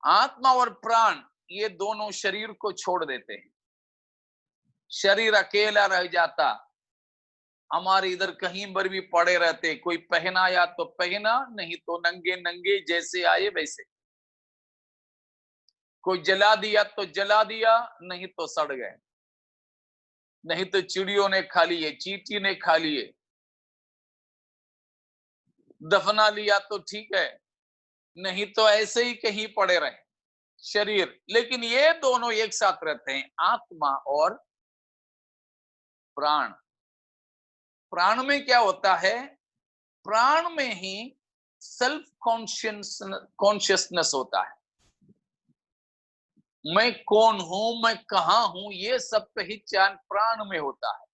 आत्मा और प्राण ये दोनों शरीर को छोड़ देते हैं। शरीर अकेला रह जाता, हमारे इधर कहीं पर भी पड़े रहते, कोई पहना या तो पहना, नहीं तो नंगे नंगे जैसे आए वैसे। कोई जला दिया तो जला दिया, नहीं तो सड़ गए, नहीं तो चिड़ियों ने खा लिए, चींटी ने खा लिए, दफना लिया तो ठीक है, नहीं तो ऐसे ही कहीं पड़े रहे शरीर। लेकिन ये दोनों एक साथ रहते हैं, आत्मा और प्राण। प्राण में क्या होता है, प्राण में ही सेल्फ कॉन्शियसनेस होता है। मैं कौन हूं, मैं कहां हूं, ये सब पहचान प्राण में होता है,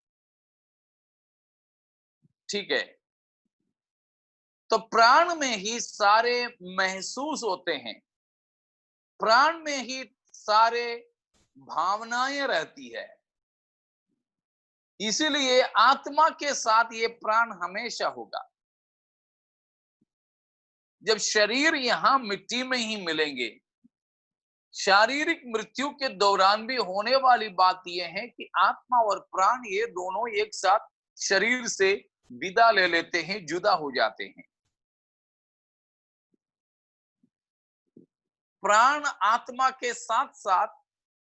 ठीक है। तो प्राण में ही सारे महसूस होते हैं, प्राण में ही सारे भावनाएं रहती है। इसीलिए आत्मा के साथ ये प्राण हमेशा होगा। जब शरीर यहां मिट्टी में ही मिलेंगे, शारीरिक मृत्यु के दौरान भी होने वाली बात यह है कि आत्मा और प्राण ये दोनों एक साथ शरीर से विदा ले लेते हैं, जुदा हो जाते हैं। प्राण आत्मा के साथ साथ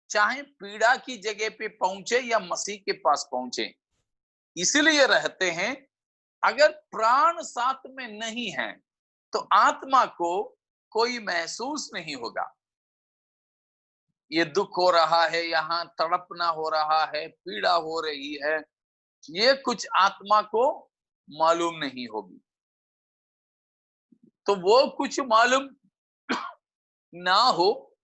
चाहे पीड़ा की जगह पे पहुंचे या मसीह के पास पहुंचे, इसलिए रहते हैं। अगर प्राण साथ में नहीं है तो आत्मा को कोई महसूस नहीं होगा। ये दुख हो रहा है, यहाँ तड़पना हो रहा है, पीड़ा हो रही है, ये कुछ आत्मा को मालूम नहीं होगी। तो वो कुछ मालूम ना हो,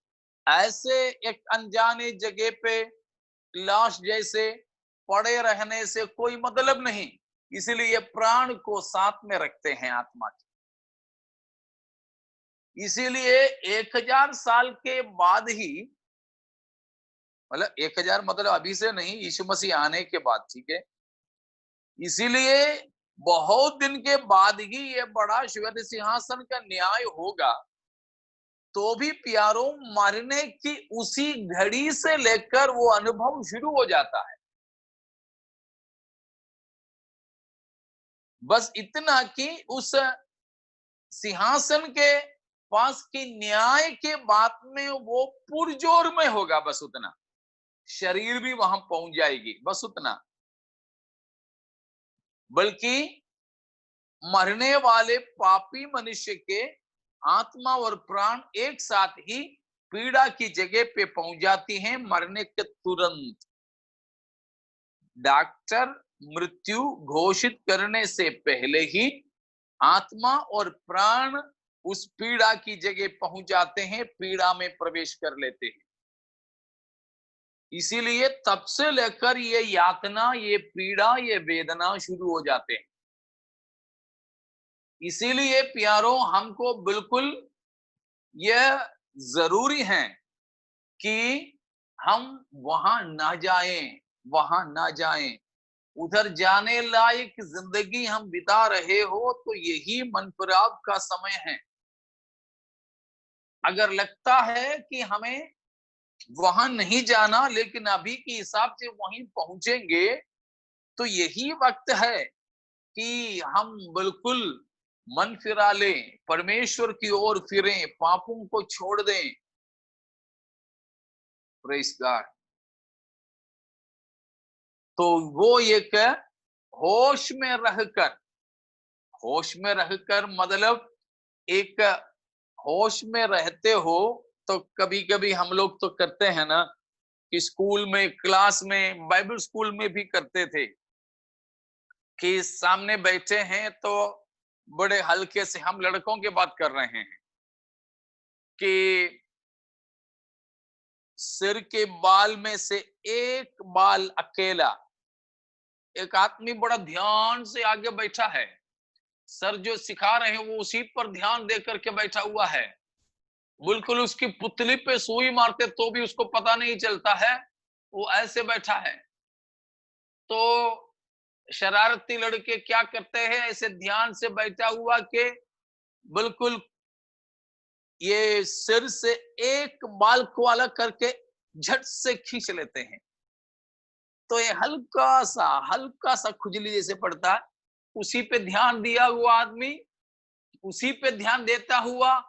ऐसे एक अनजाने जगह पे लाश जैसे पड़े रहने से कोई मतलब नहीं। इसलिए प्राण को साथ में रखते हैं आत्मा के। इसीलिए 1000 साल के बाद ही, मतलब 1000 मतलब अभी से नहीं, यीशु मसीह आने के बाद, ठीक है। इसीलिए बहुत दिन के बाद ही ये बड़ा श्वेत सिंहासन का न्याय होगा। तो भी प्यारों, मरने की उसी घड़ी से लेकर वो अनुभव शुरू हो जाता है। बस इतना कि उस सिंहासन के पास की न्याय के बाद में वो पुरजोर में होगा, बस उतना। शरीर भी वहां पहुंच जाएगी, बस उतना। बल्कि मरने वाले पापी मनुष्य के आत्मा और प्राण एक साथ ही पीड़ा की जगह पे पहुंच जाती हैं मरने के तुरंत। डॉक्टर मृत्यु घोषित करने से पहले ही आत्मा और प्राण उस पीड़ा की जगह पहुंच जाते हैं, पीड़ा में प्रवेश कर लेते हैं। इसीलिए तब से लेकर ये यातना, ये पीड़ा, ये वेदना शुरू हो जाते हैं। इसीलिए प्यारों, हमको बिल्कुल यह जरूरी है कि हम वहां ना जाएं, वहां ना जाएं। उधर जाने लायक जिंदगी हम बिता रहे हो तो यही मन फिराव का समय है। अगर लगता है कि हमें वहां नहीं जाना लेकिन अभी के हिसाब से वहीं पहुंचेंगे, तो यही वक्त है कि हम बिल्कुल मन फिरा लें, परमेश्वर की ओर फिरें, पापों को छोड़ दें। Praise God. तो वो एक होश में रहकर, होश में रहकर मतलब एक होश में रहते हो। तो कभी कभी हम लोग तो करते हैं ना कि स्कूल में, क्लास में, बाइबल स्कूल में भी करते थे कि सामने बैठे हैं तो बड़े हल्के से, हम लड़कों की बात कर रहे हैं, कि सिर के बाल में से एक बाल अकेला, एक आदमी बड़ा ध्यान से आगे बैठा है, सर जो सिखा रहे हैं वो उसी पर ध्यान दे करके बैठा हुआ है, बिल्कुल उसकी पुतली पे सुई मारते तो भी उसको पता नहीं चलता है, वो ऐसे बैठा है। तो शरारती लड़के क्या करते हैं, ऐसे ध्यान से बैठा हुआ के बिल्कुल ये सिर से एक बाल को अलग करके झट से खींच लेते हैं। तो ये हल्का सा खुजली जैसे पड़ता है, उसी पे ध्यान दिया हुआ आदमी, उसी पे ध्यान देता हुआ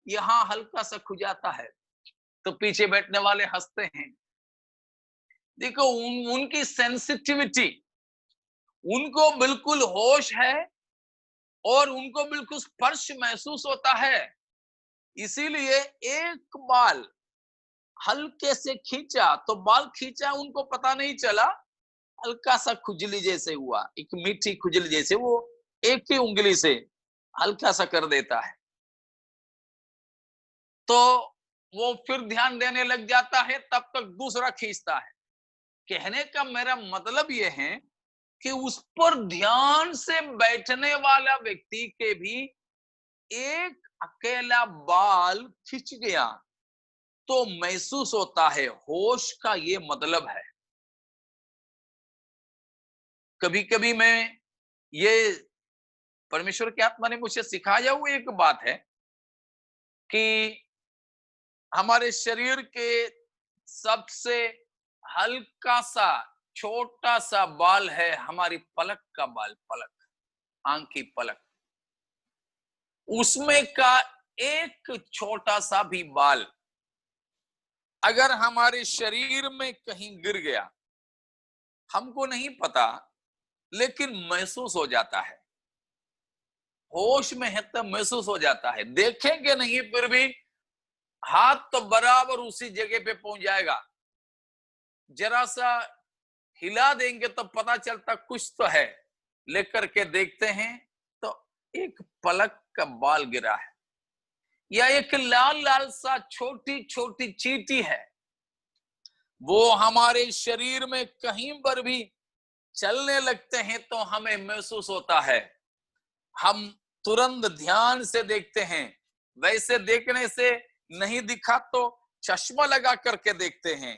यहाँ हल्का सा खुजाता है, तो पीछे बैठने वाले हंसते हैं। देखो उनकी सेंसिटिविटी, उनको बिल्कुल होश है और उनको बिल्कुल स्पर्श महसूस होता है, इसीलिए एक बाल हल्के से खींचा तो बाल खींचा, उनको पता नहीं चला, हल्का सा खुजली जैसे हुआ, एक मीठी खुजली जैसे, वो एक ही उंगली से हल्का सा कर देता है। तो वो फिर ध्यान देने लग जाता है, तब तक दूसरा खींचता है। कहने का मेरा मतलब ये है कि उस पर ध्यान से बैठने वाला व्यक्ति के भी एक अकेला बाल खिंच गया तो महसूस होता है, होश का ये मतलब है। कभी कभी मैं, ये परमेश्वर की आत्मा ने मुझे सिखाया हुआ एक बात है कि हमारे शरीर के सबसे हल्का सा छोटा सा बाल है हमारी पलक का बाल, पलक, आंख की पलक, उसमें का एक छोटा सा भी बाल अगर हमारे शरीर में कहीं गिर गया, हमको नहीं पता लेकिन महसूस हो जाता है, होश में है तब महसूस हो जाता है, देखेंगे नहीं फिर भी हाथ तो बराबर उसी जगह पे पहुंच जाएगा, जरा सा हिला देंगे तो पता चलता कुछ तो है, लेकर के देखते हैं तो एक पलक का बाल गिरा है, या एक लाल लाल सा छोटी छोटी चींटी है, वो हमारे शरीर में कहीं पर भी चलने लगते हैं तो हमें महसूस होता है, हम तुरंत ध्यान से देखते हैं, वैसे देखने से नहीं दिखा तो चश्मा लगा करके देखते हैं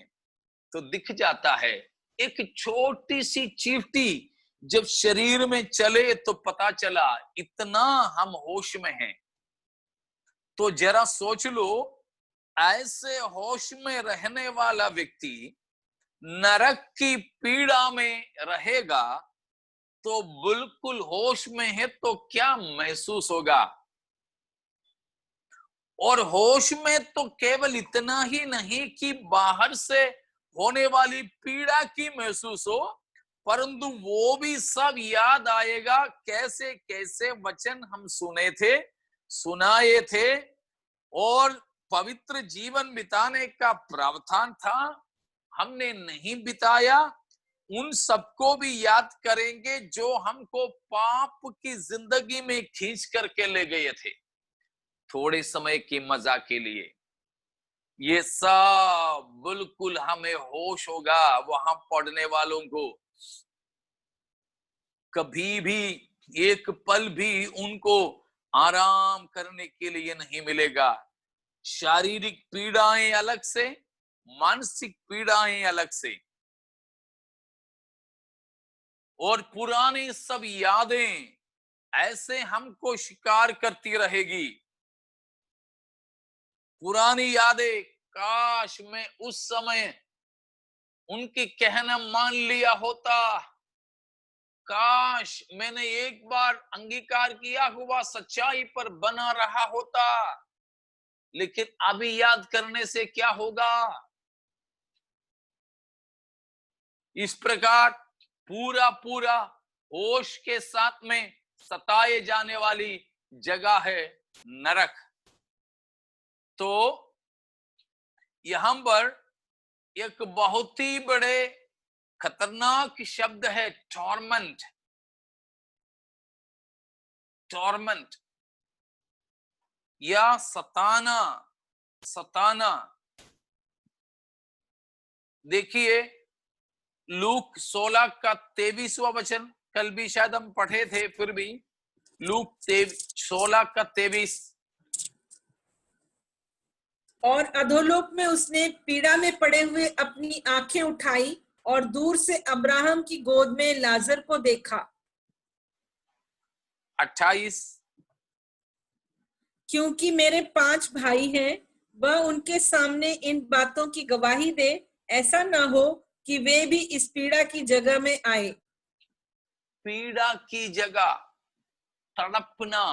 तो दिख जाता है। एक छोटी सी चींटी जब शरीर में चले तो पता चला, इतना हम होश में हैं। तो जरा सोच लो, ऐसे होश में रहने वाला व्यक्ति नरक की पीड़ा में रहेगा तो बिल्कुल होश में है तो क्या महसूस होगा। और होश में तो केवल इतना ही नहीं कि बाहर से होने वाली पीड़ा की महसूस हो, परंतु वो भी सब याद आएगा, कैसे कैसे वचन हम सुने थे, सुनाए थे और पवित्र जीवन बिताने का प्रावधान था, हमने नहीं बिताया, उन सबको भी याद करेंगे जो हमको पाप की जिंदगी में खींच करके ले गए थे थोड़े समय की मजा के लिए। ये सब बिल्कुल हमें होश होगा, वहां पढ़ने वालों को कभी भी एक पल भी उनको आराम करने के लिए नहीं मिलेगा। शारीरिक पीड़ाएं अलग से मानसिक पीड़ाएं अलग से, और पुरानी सब यादें ऐसे हमको शिकार करती रहेगी। पुरानी यादें, काश मैं उस समय उनके कहना मान लिया होता, काश मैंने एक बार अंगीकार किया हुआ सच्चाई पर बना रहा होता, लेकिन अभी याद करने से क्या होगा। इस प्रकार पूरा पूरा होश के साथ में सताए जाने वाली जगह है नरक। तो यहां पर एक बहुत ही बड़े खतरनाक शब्द है टॉर्मेंट। टॉर्मेंट या सताना, सताना। देखिए लूक 16 का 23वां वचन, कल भी शायद हम पढ़े थे, फिर भी लूक 16 का 23। और अधोलोक में उसने पीड़ा में पड़े हुए अपनी आंखें उठाई और दूर से अब्राहम की गोद में लाजर को देखा। 28। क्योंकि मेरे 5 भाई हैं, वह उनके सामने इन बातों की गवाही दे, ऐसा ना हो कि वे भी इस पीड़ा की जगह में आए। पीड़ा की जगह, तड़पना,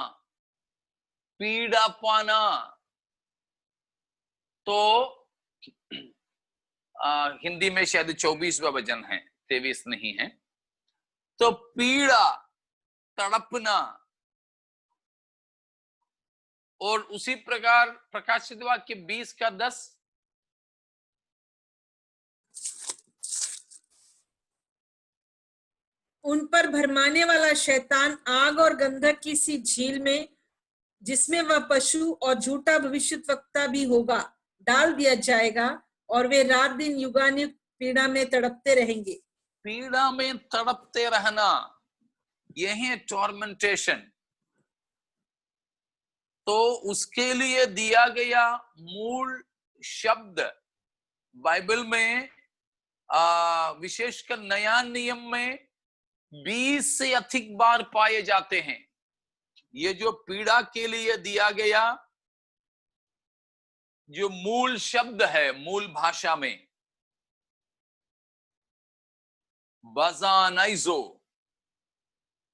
पीड़ा पाना। तो हिंदी में शायद 24वां वचन है, 23 नहीं है। तो पीड़ा, तड़पना। और उसी प्रकार प्रकाशित वाक्य 20 का 10, उन पर भरमाने वाला शैतान आग और गंधक की सी झील में, जिसमें वह पशु और झूठा भविष्यद्वक्ता भी होगा, डाल दिया जाएगा, और वे रात दिन युगानुयुग पीड़ा में तड़पते रहेंगे। पीड़ा में तड़पते रहना, यही है टॉर्मेंटेशन। तो उसके लिए दिया गया मूल शब्द बाइबल में, विशेषकर नया नियम में 20 से अधिक बार पाए जाते हैं। ये जो पीड़ा के लिए दिया गया जो मूल शब्द है, मूल भाषा में बाजानाइजो,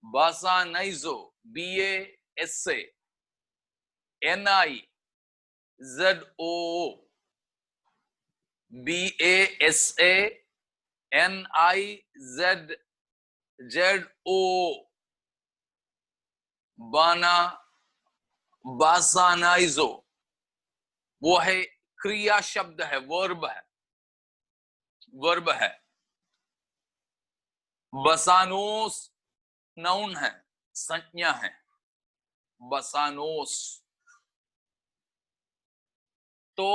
बाजानाइजो, BASA NIZO, BASA NIZO, बाना, बासानाइजो, वो है क्रिया शब्द है, वर्ब है, वर्ब है। बसानोस नाउन है, संज्ञा है, बसानोस। तो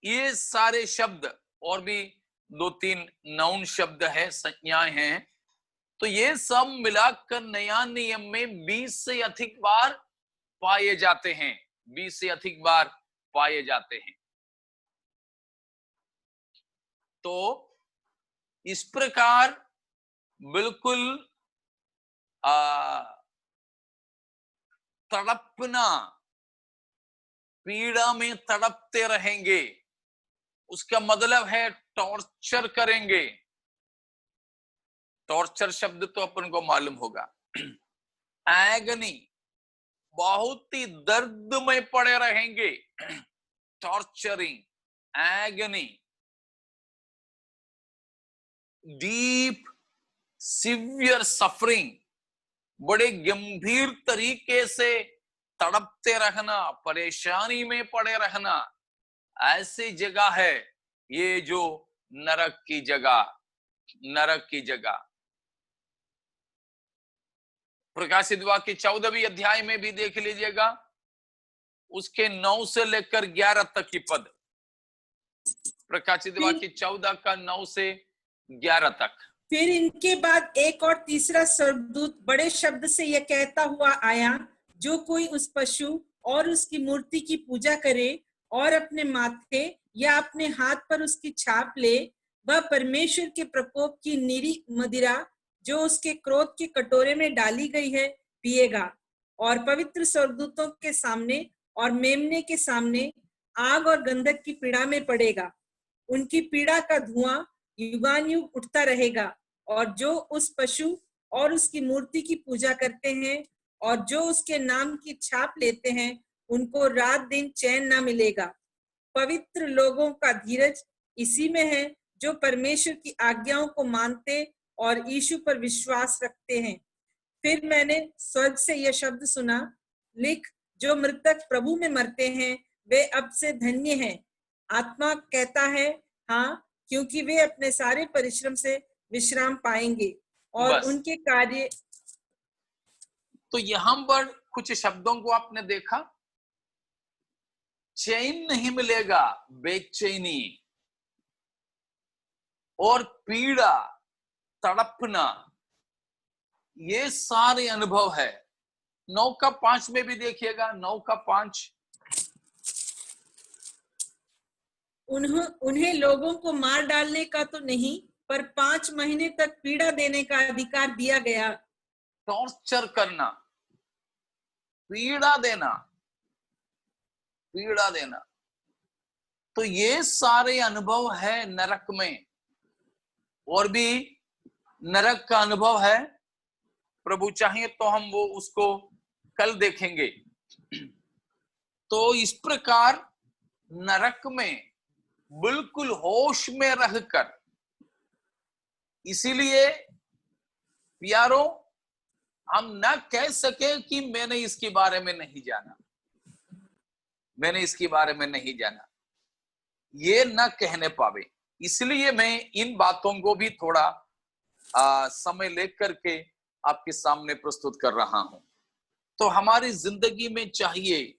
ये सारे शब्द और भी 2-3 नाउन शब्द है, संज्ञाएं हैं। तो ये सब मिलाकर नया नियम में 20 से अधिक बार पाए जाते हैं, 20 से अधिक बार पाए जाते हैं। तो इस प्रकार बिल्कुल तड़पना, पीड़ा में तड़पते रहेंगे, उसका मतलब है टॉर्चर करेंगे। टॉर्चर शब्द तो अपन को मालूम होगा। एगनी, बहुत ही दर्द में पड़े रहेंगे। Torturing, agony, deep severe suffering, बड़े गंभीर तरीके से तड़पते रहना, परेशानी में पड़े रहना, ऐसी जगह है ये जो नरक की जगह, नरक की जगह। प्रकाशित वाक्य 14वीं अध्याय में भी देख लीजिएगा, उसके 9 से लेकर 11 तक की पद। प्रकाशित वाक्य 14 का 9 से 11 तक। फिर इनके बाद एक और तीसरा स्वर्गदूत बड़े शब्द से यह कहता हुआ आया, जो कोई उस पशु और उसकी मूर्ति की पूजा करे और अपने माथे या अपने हाथ पर उसकी छाप ले, वह परमेश्वर के प्रकोप की निरी मदिरा जो उसके क्रोध के कटोरे में डाली गई है पिएगा, और पवित्र स्वर्गदूतों के सामने और मेमने के सामने आग और गंधक की पीड़ा में पड़ेगा। उनकी पीड़ा का धुआं युगानुयुग उठता रहेगा, और जो उस पशु और उसकी मूर्ति की पूजा करते हैं और जो उसके नाम की छाप लेते हैं, उनको रात दिन चैन ना मिलेगा। पवित्र लोगों का धीरज इसी में है जो परमेश्वर की आज्ञाओं को मानते और यीशु पर विश्वास रखते हैं। फिर मैंने स्वर्ग से यह शब्द सुना, लिख, जो मृतक प्रभु में मरते हैं वे अब से धन्य हैं। आत्मा कहता है हाँ, क्योंकि वे अपने सारे परिश्रम से विश्राम पाएंगे और बस। उनके कार्य। तो यहां पर कुछ शब्दों को आपने देखा, चैन नहीं मिलेगा, बेचैनी और पीड़ा, तड़पना, ये सारे अनुभव है। 9:5 में भी देखिएगा, 9:5, उन्हें लोगों को मार डालने का तो नहीं, पर 5 महीने तक पीड़ा देने का अधिकार दिया गया। टॉर्चर करना, पीड़ा देना, पीड़ा देना, तो ये सारे अनुभव है नरक में। और भी नरक का अनुभव है, प्रभु चाहिए तो हम वो उसको कल देखेंगे। तो इस प्रकार नरक में बिल्कुल होश में रहकर, इसीलिए प्यारो हम न कह सके कि मैंने इसके बारे में नहीं जाना, मैंने इसके बारे में नहीं जाना, ये न कहने पावे। इसलिए मैं इन बातों को भी थोड़ा समय लेकर के आपके सामने प्रस्तुत कर रहा हूं। तो हमारी जिंदगी में चाहिए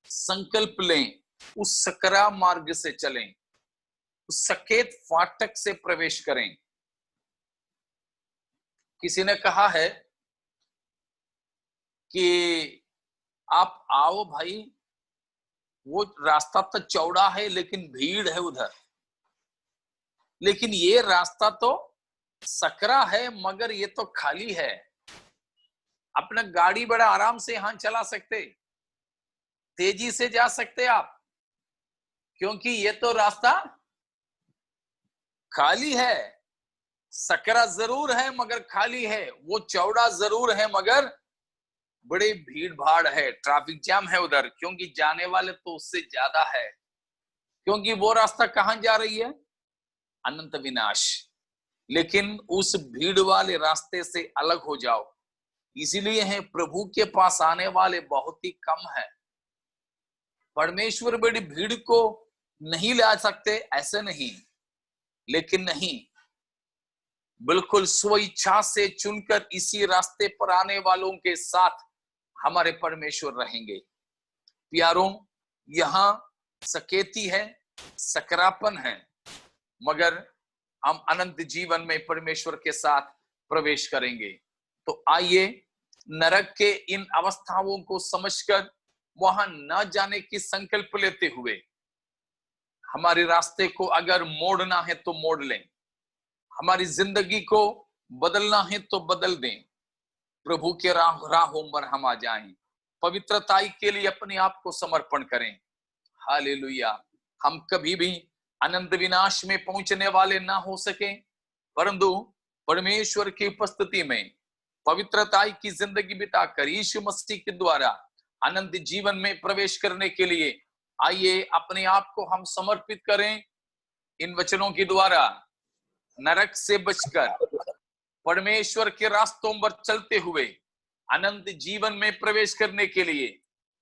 संकल्प लें, उस सकरा मार्ग से चलें, उस सकेत फाटक से प्रवेश करें। किसी ने कहा है कि आप आओ भाई, वो रास्ता तो चौड़ा है लेकिन भीड़ है उधर, लेकिन ये रास्ता तो सकरा है मगर ये तो खाली है। अपना गाड़ी बड़ा आराम से यहां चला सकते, तेजी से जा सकते आप, क्योंकि ये तो रास्ता खाली है। सकरा जरूर है मगर खाली है, वो चौड़ा जरूर है मगर बड़ी भीड़ भाड़ है, ट्रैफिक जाम है उधर, क्योंकि जाने वाले तो उससे ज्यादा है। क्योंकि वो रास्ता कहां जा रही है? अनंत विनाश। लेकिन उस भीड़ वाले रास्ते से अलग हो जाओ। इसीलिए है प्रभु के पास आने वाले बहुत ही कम है। परमेश्वर बड़ी भीड़ को नहीं ला सकते ऐसे नहीं, लेकिन नहीं, बिल्कुल स्वेच्छा से चुनकर इसी रास्ते पर आने वालों के साथ हमारे परमेश्वर रहेंगे। प्यारों, यहां सकेती है, सकरापन है, मगर हम अनंत जीवन में परमेश्वर के साथ प्रवेश करेंगे। तो आइए नरक के इन अवस्थाओं को समझकर वहां न जाने की संकल्प लेते हुए हमारे रास्ते को अगर मोड़ना है तो मोड़ लें, हमारी जिंदगी को बदलना है तो बदल दें, प्रभु के राहों पर हम आ जाएं, पवित्रताई के लिए अपने आप को समर्पण करें। हालेलुया। हम कभी भी अनंत विनाश में पहुंचने वाले ना हो सके, परंतु परमेश्वर की उपस्थिति में पवित्रताई की जिंदगी बिताकर यीशु मसीह के द्वारा अनंत जीवन में प्रवेश करने के लिए आइए अपने आप को हम समर्पित करें। इन वचनों के द्वारा नरक से बचकर परमेश्वर के रास्तों पर चलते हुए अनंत जीवन में प्रवेश करने के लिए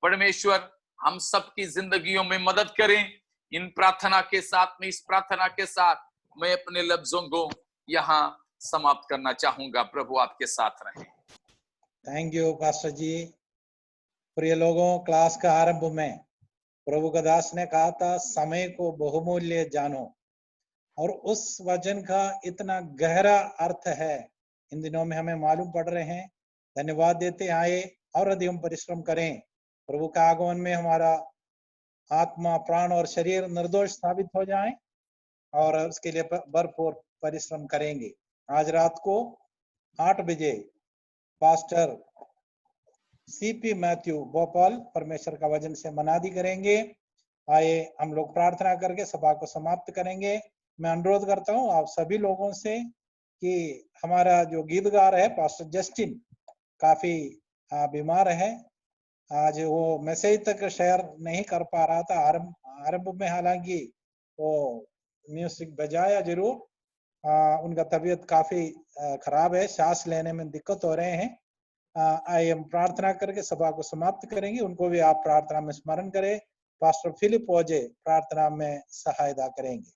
परमेश्वर हम सबकी जिंदगियों में मदद करें। इन प्रार्थना के साथ में, इस प्रार्थना के साथ मैं अपने लफ्जों को यहाँ समाप्त करना चाहूंगा। प्रभु आपके साथ रहे। थैंक यू पास्टर जी। प्रिय लोगों, क्लास का आरंभ में प्रभु का दास ने कहा था समय को बहुमूल्य जानो, और उस वचन का इतना गहरा अर्थ है इन दिनों में हमें मालूम पड़ रहे हैं। धन्यवाद देते आए और अधिक हम परिश्रम करें। प्रभु का आगमन में हमारा आत्मा, प्राण और शरीर निर्दोष साबित हो जाएं और उसके लिए भरपूर परिश्रम करेंगे। आज रात को 8 बजे पास्टर सीपी मैथ्यू भोपाल परमेश्वर का वचन से मनादी करेंगे। आइए हम लोग प्रार्थना करके सभा को समाप्त करेंगे। मैं अनुरोध करता हूं आप सभी लोगों से कि हमारा जो गीतकार है पास्टर जस्टिन काफी बीमार है, आज वो मैसेज तक शेयर नहीं कर पा रहा था आरंभ में, हालांकि वो म्यूजिक बजाया जरूर। उनका तबीयत काफी खराब है, सांस लेने में दिक्कत हो रहे हैं। आइए हम प्रार्थना करके सभा को समाप्त करेंगे। उनको भी आप प्रार्थना में स्मरण करें। पास्टर फिलिप ओजे प्रार्थना में सहायता करेंगे।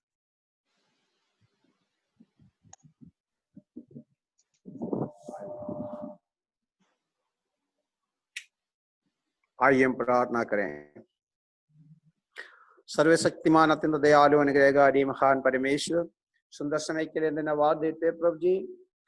आइए हम प्रार्थना करें। सर्वशक्तिमान अत्यंत दयालु अनुग्रहकारी महान परमेश्वर, सुंदर समय के लिए धन्यवाद देते प्रभु जी।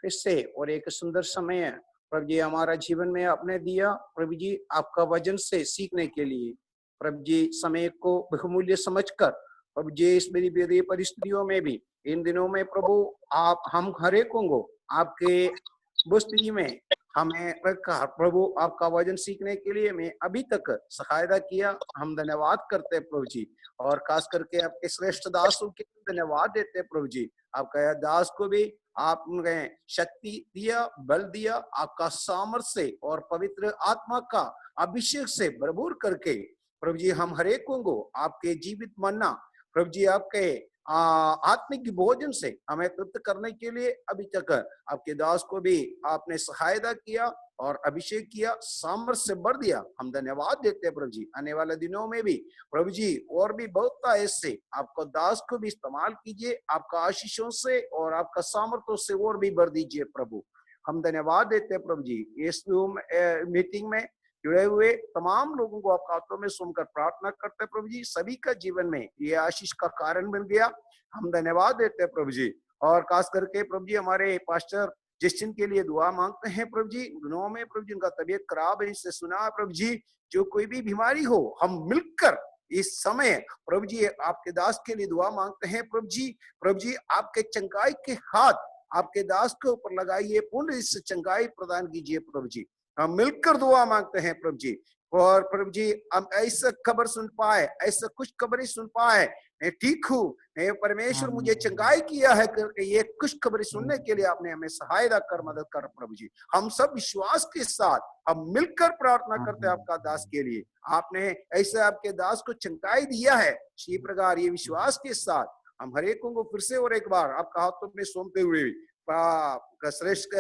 फिर से और एक सुंदर समय प्रभु जी हमारा जीवन में आपने दिया प्रभु जी, आपका वचन से सीखने के लिए। प्रभु जी समय को बहुमूल्य समझकर प्रभु जी इस मेरी परिस्थितियों में भी इन दिनों में प्रभु आप हम हर एक को आपके उपस्थिति में हमें रखा प्रभु, आपका वचन सीखने के लिए मैं अभी तक सहायता किया। हम धन्यवाद करते हैं प्रभु जी, और खास करके आपके श्रेष्ठ दासों के धन्यवाद देते हैं प्रभु जी। आपका दास को भी आपने शक्ति दिया, बल दिया, आपका सामर्थ्य और पवित्र आत्मा का अभिषेक से भरपूर करके प्रभु जी हम हर एक को आपके जीवित मन्ना प्रभु जी आपके आत्मिक भोजन से हमें तृप्त करने के लिए अभी तक आपके दास को भी आपने सहायता किया और अभिषेक किया, सामर्थ्य से भर दिया। हम धन्यवाद देते हैं प्रभु जी। आने वाले दिनों में भी प्रभु जी और भी बहुत ऐसे आपको दास को भी इस्तेमाल कीजिए, आपका आशीषों से और आपका सामर्थ्यों से और भी भर दीजिए प्रभु। हम धन्यवाद देते हैं प्रभु जी। इस मीटिंग में जुड़े हुए तमाम लोगों को आपका हाथों में सुनकर प्रार्थना करते हैं प्रभु जी, सभी का जीवन में ये आशीष का कारण बन गया। हम धन्यवाद देते हैं प्रभु जी। और खास करके प्रभु जी हमारे पास्टर जस्टिन के लिए दुआ मांगते हैं प्रभु जी। दिनों में प्रभु जी उनका तबीयत खराब है, इससे सुना प्रभु जी, जो कोई भी बीमारी हो हम मिलकर इस समय प्रभु जी आपके दास के लिए दुआ मांगते हैं प्रभु जी। प्रभु जी आपके चंगाई के हाथ आपके दास के ऊपर लगाइए, पूर्ण इस चंगाई प्रदान कीजिए प्रभु जी। हम मिलकर दुआ मांगते हैं प्रभु जी। और प्रभु जी हम ऐसा खबर सुन पाए, ऐसा कुछ खबरें सुन पाए, मैं ठीक हूँ, मैं परमेश्वर मुझे चंगाई किया है करके ये कुछ खबरें सुनने के लिए आपने हमें सहायता कर मदद कर प्रभु जी। हम सब विश्वास के साथ हम मिलकर प्रार्थना करते हैं आपका दास के लिए। आपने ऐसे आपके दास को चंगाई दिया है, इसी प्रकार ये विश्वास के साथ हम हर एक को फिर से और एक बार आपका हाथों में सौंपते हुए श्रेष्ठ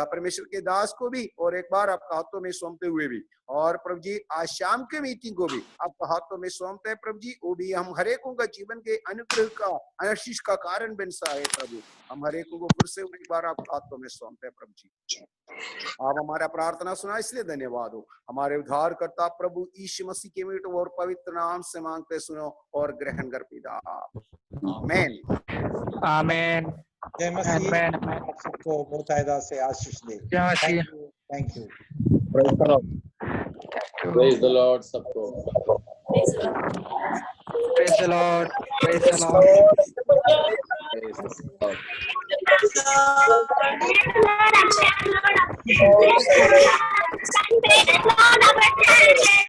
परमेश्वर के दास को भी और एक बार आपका हाथों में सौंपते हुए भी, और प्रभु जी आज शाम के मीटिंग को भी आपका हाथों में सौंपते हैं प्रभु जी। वो भी हम हर एक का जीवन के अनुग्रह का आशीष का कारण बन सा है प्रभु। हम हर एक को फिर से एक बार आपका हाथों में सौंपते हैं प्रभु जी। आप हमारा प्रार्थना सुना इसलिए धन्यवाद हो। हमारे उद्धार करता प्रभु यीशु मसीह के मीठ और पवित्र नाम से मांगते सुनो और ग्रहण कर पिता। आमीन आमीन। जय मसीह। आप सबको बहुतायत से आशीष दे। Thank you. Praise the Lord सबको। Praise the Lord. Praise the Lord. Praise the Lord.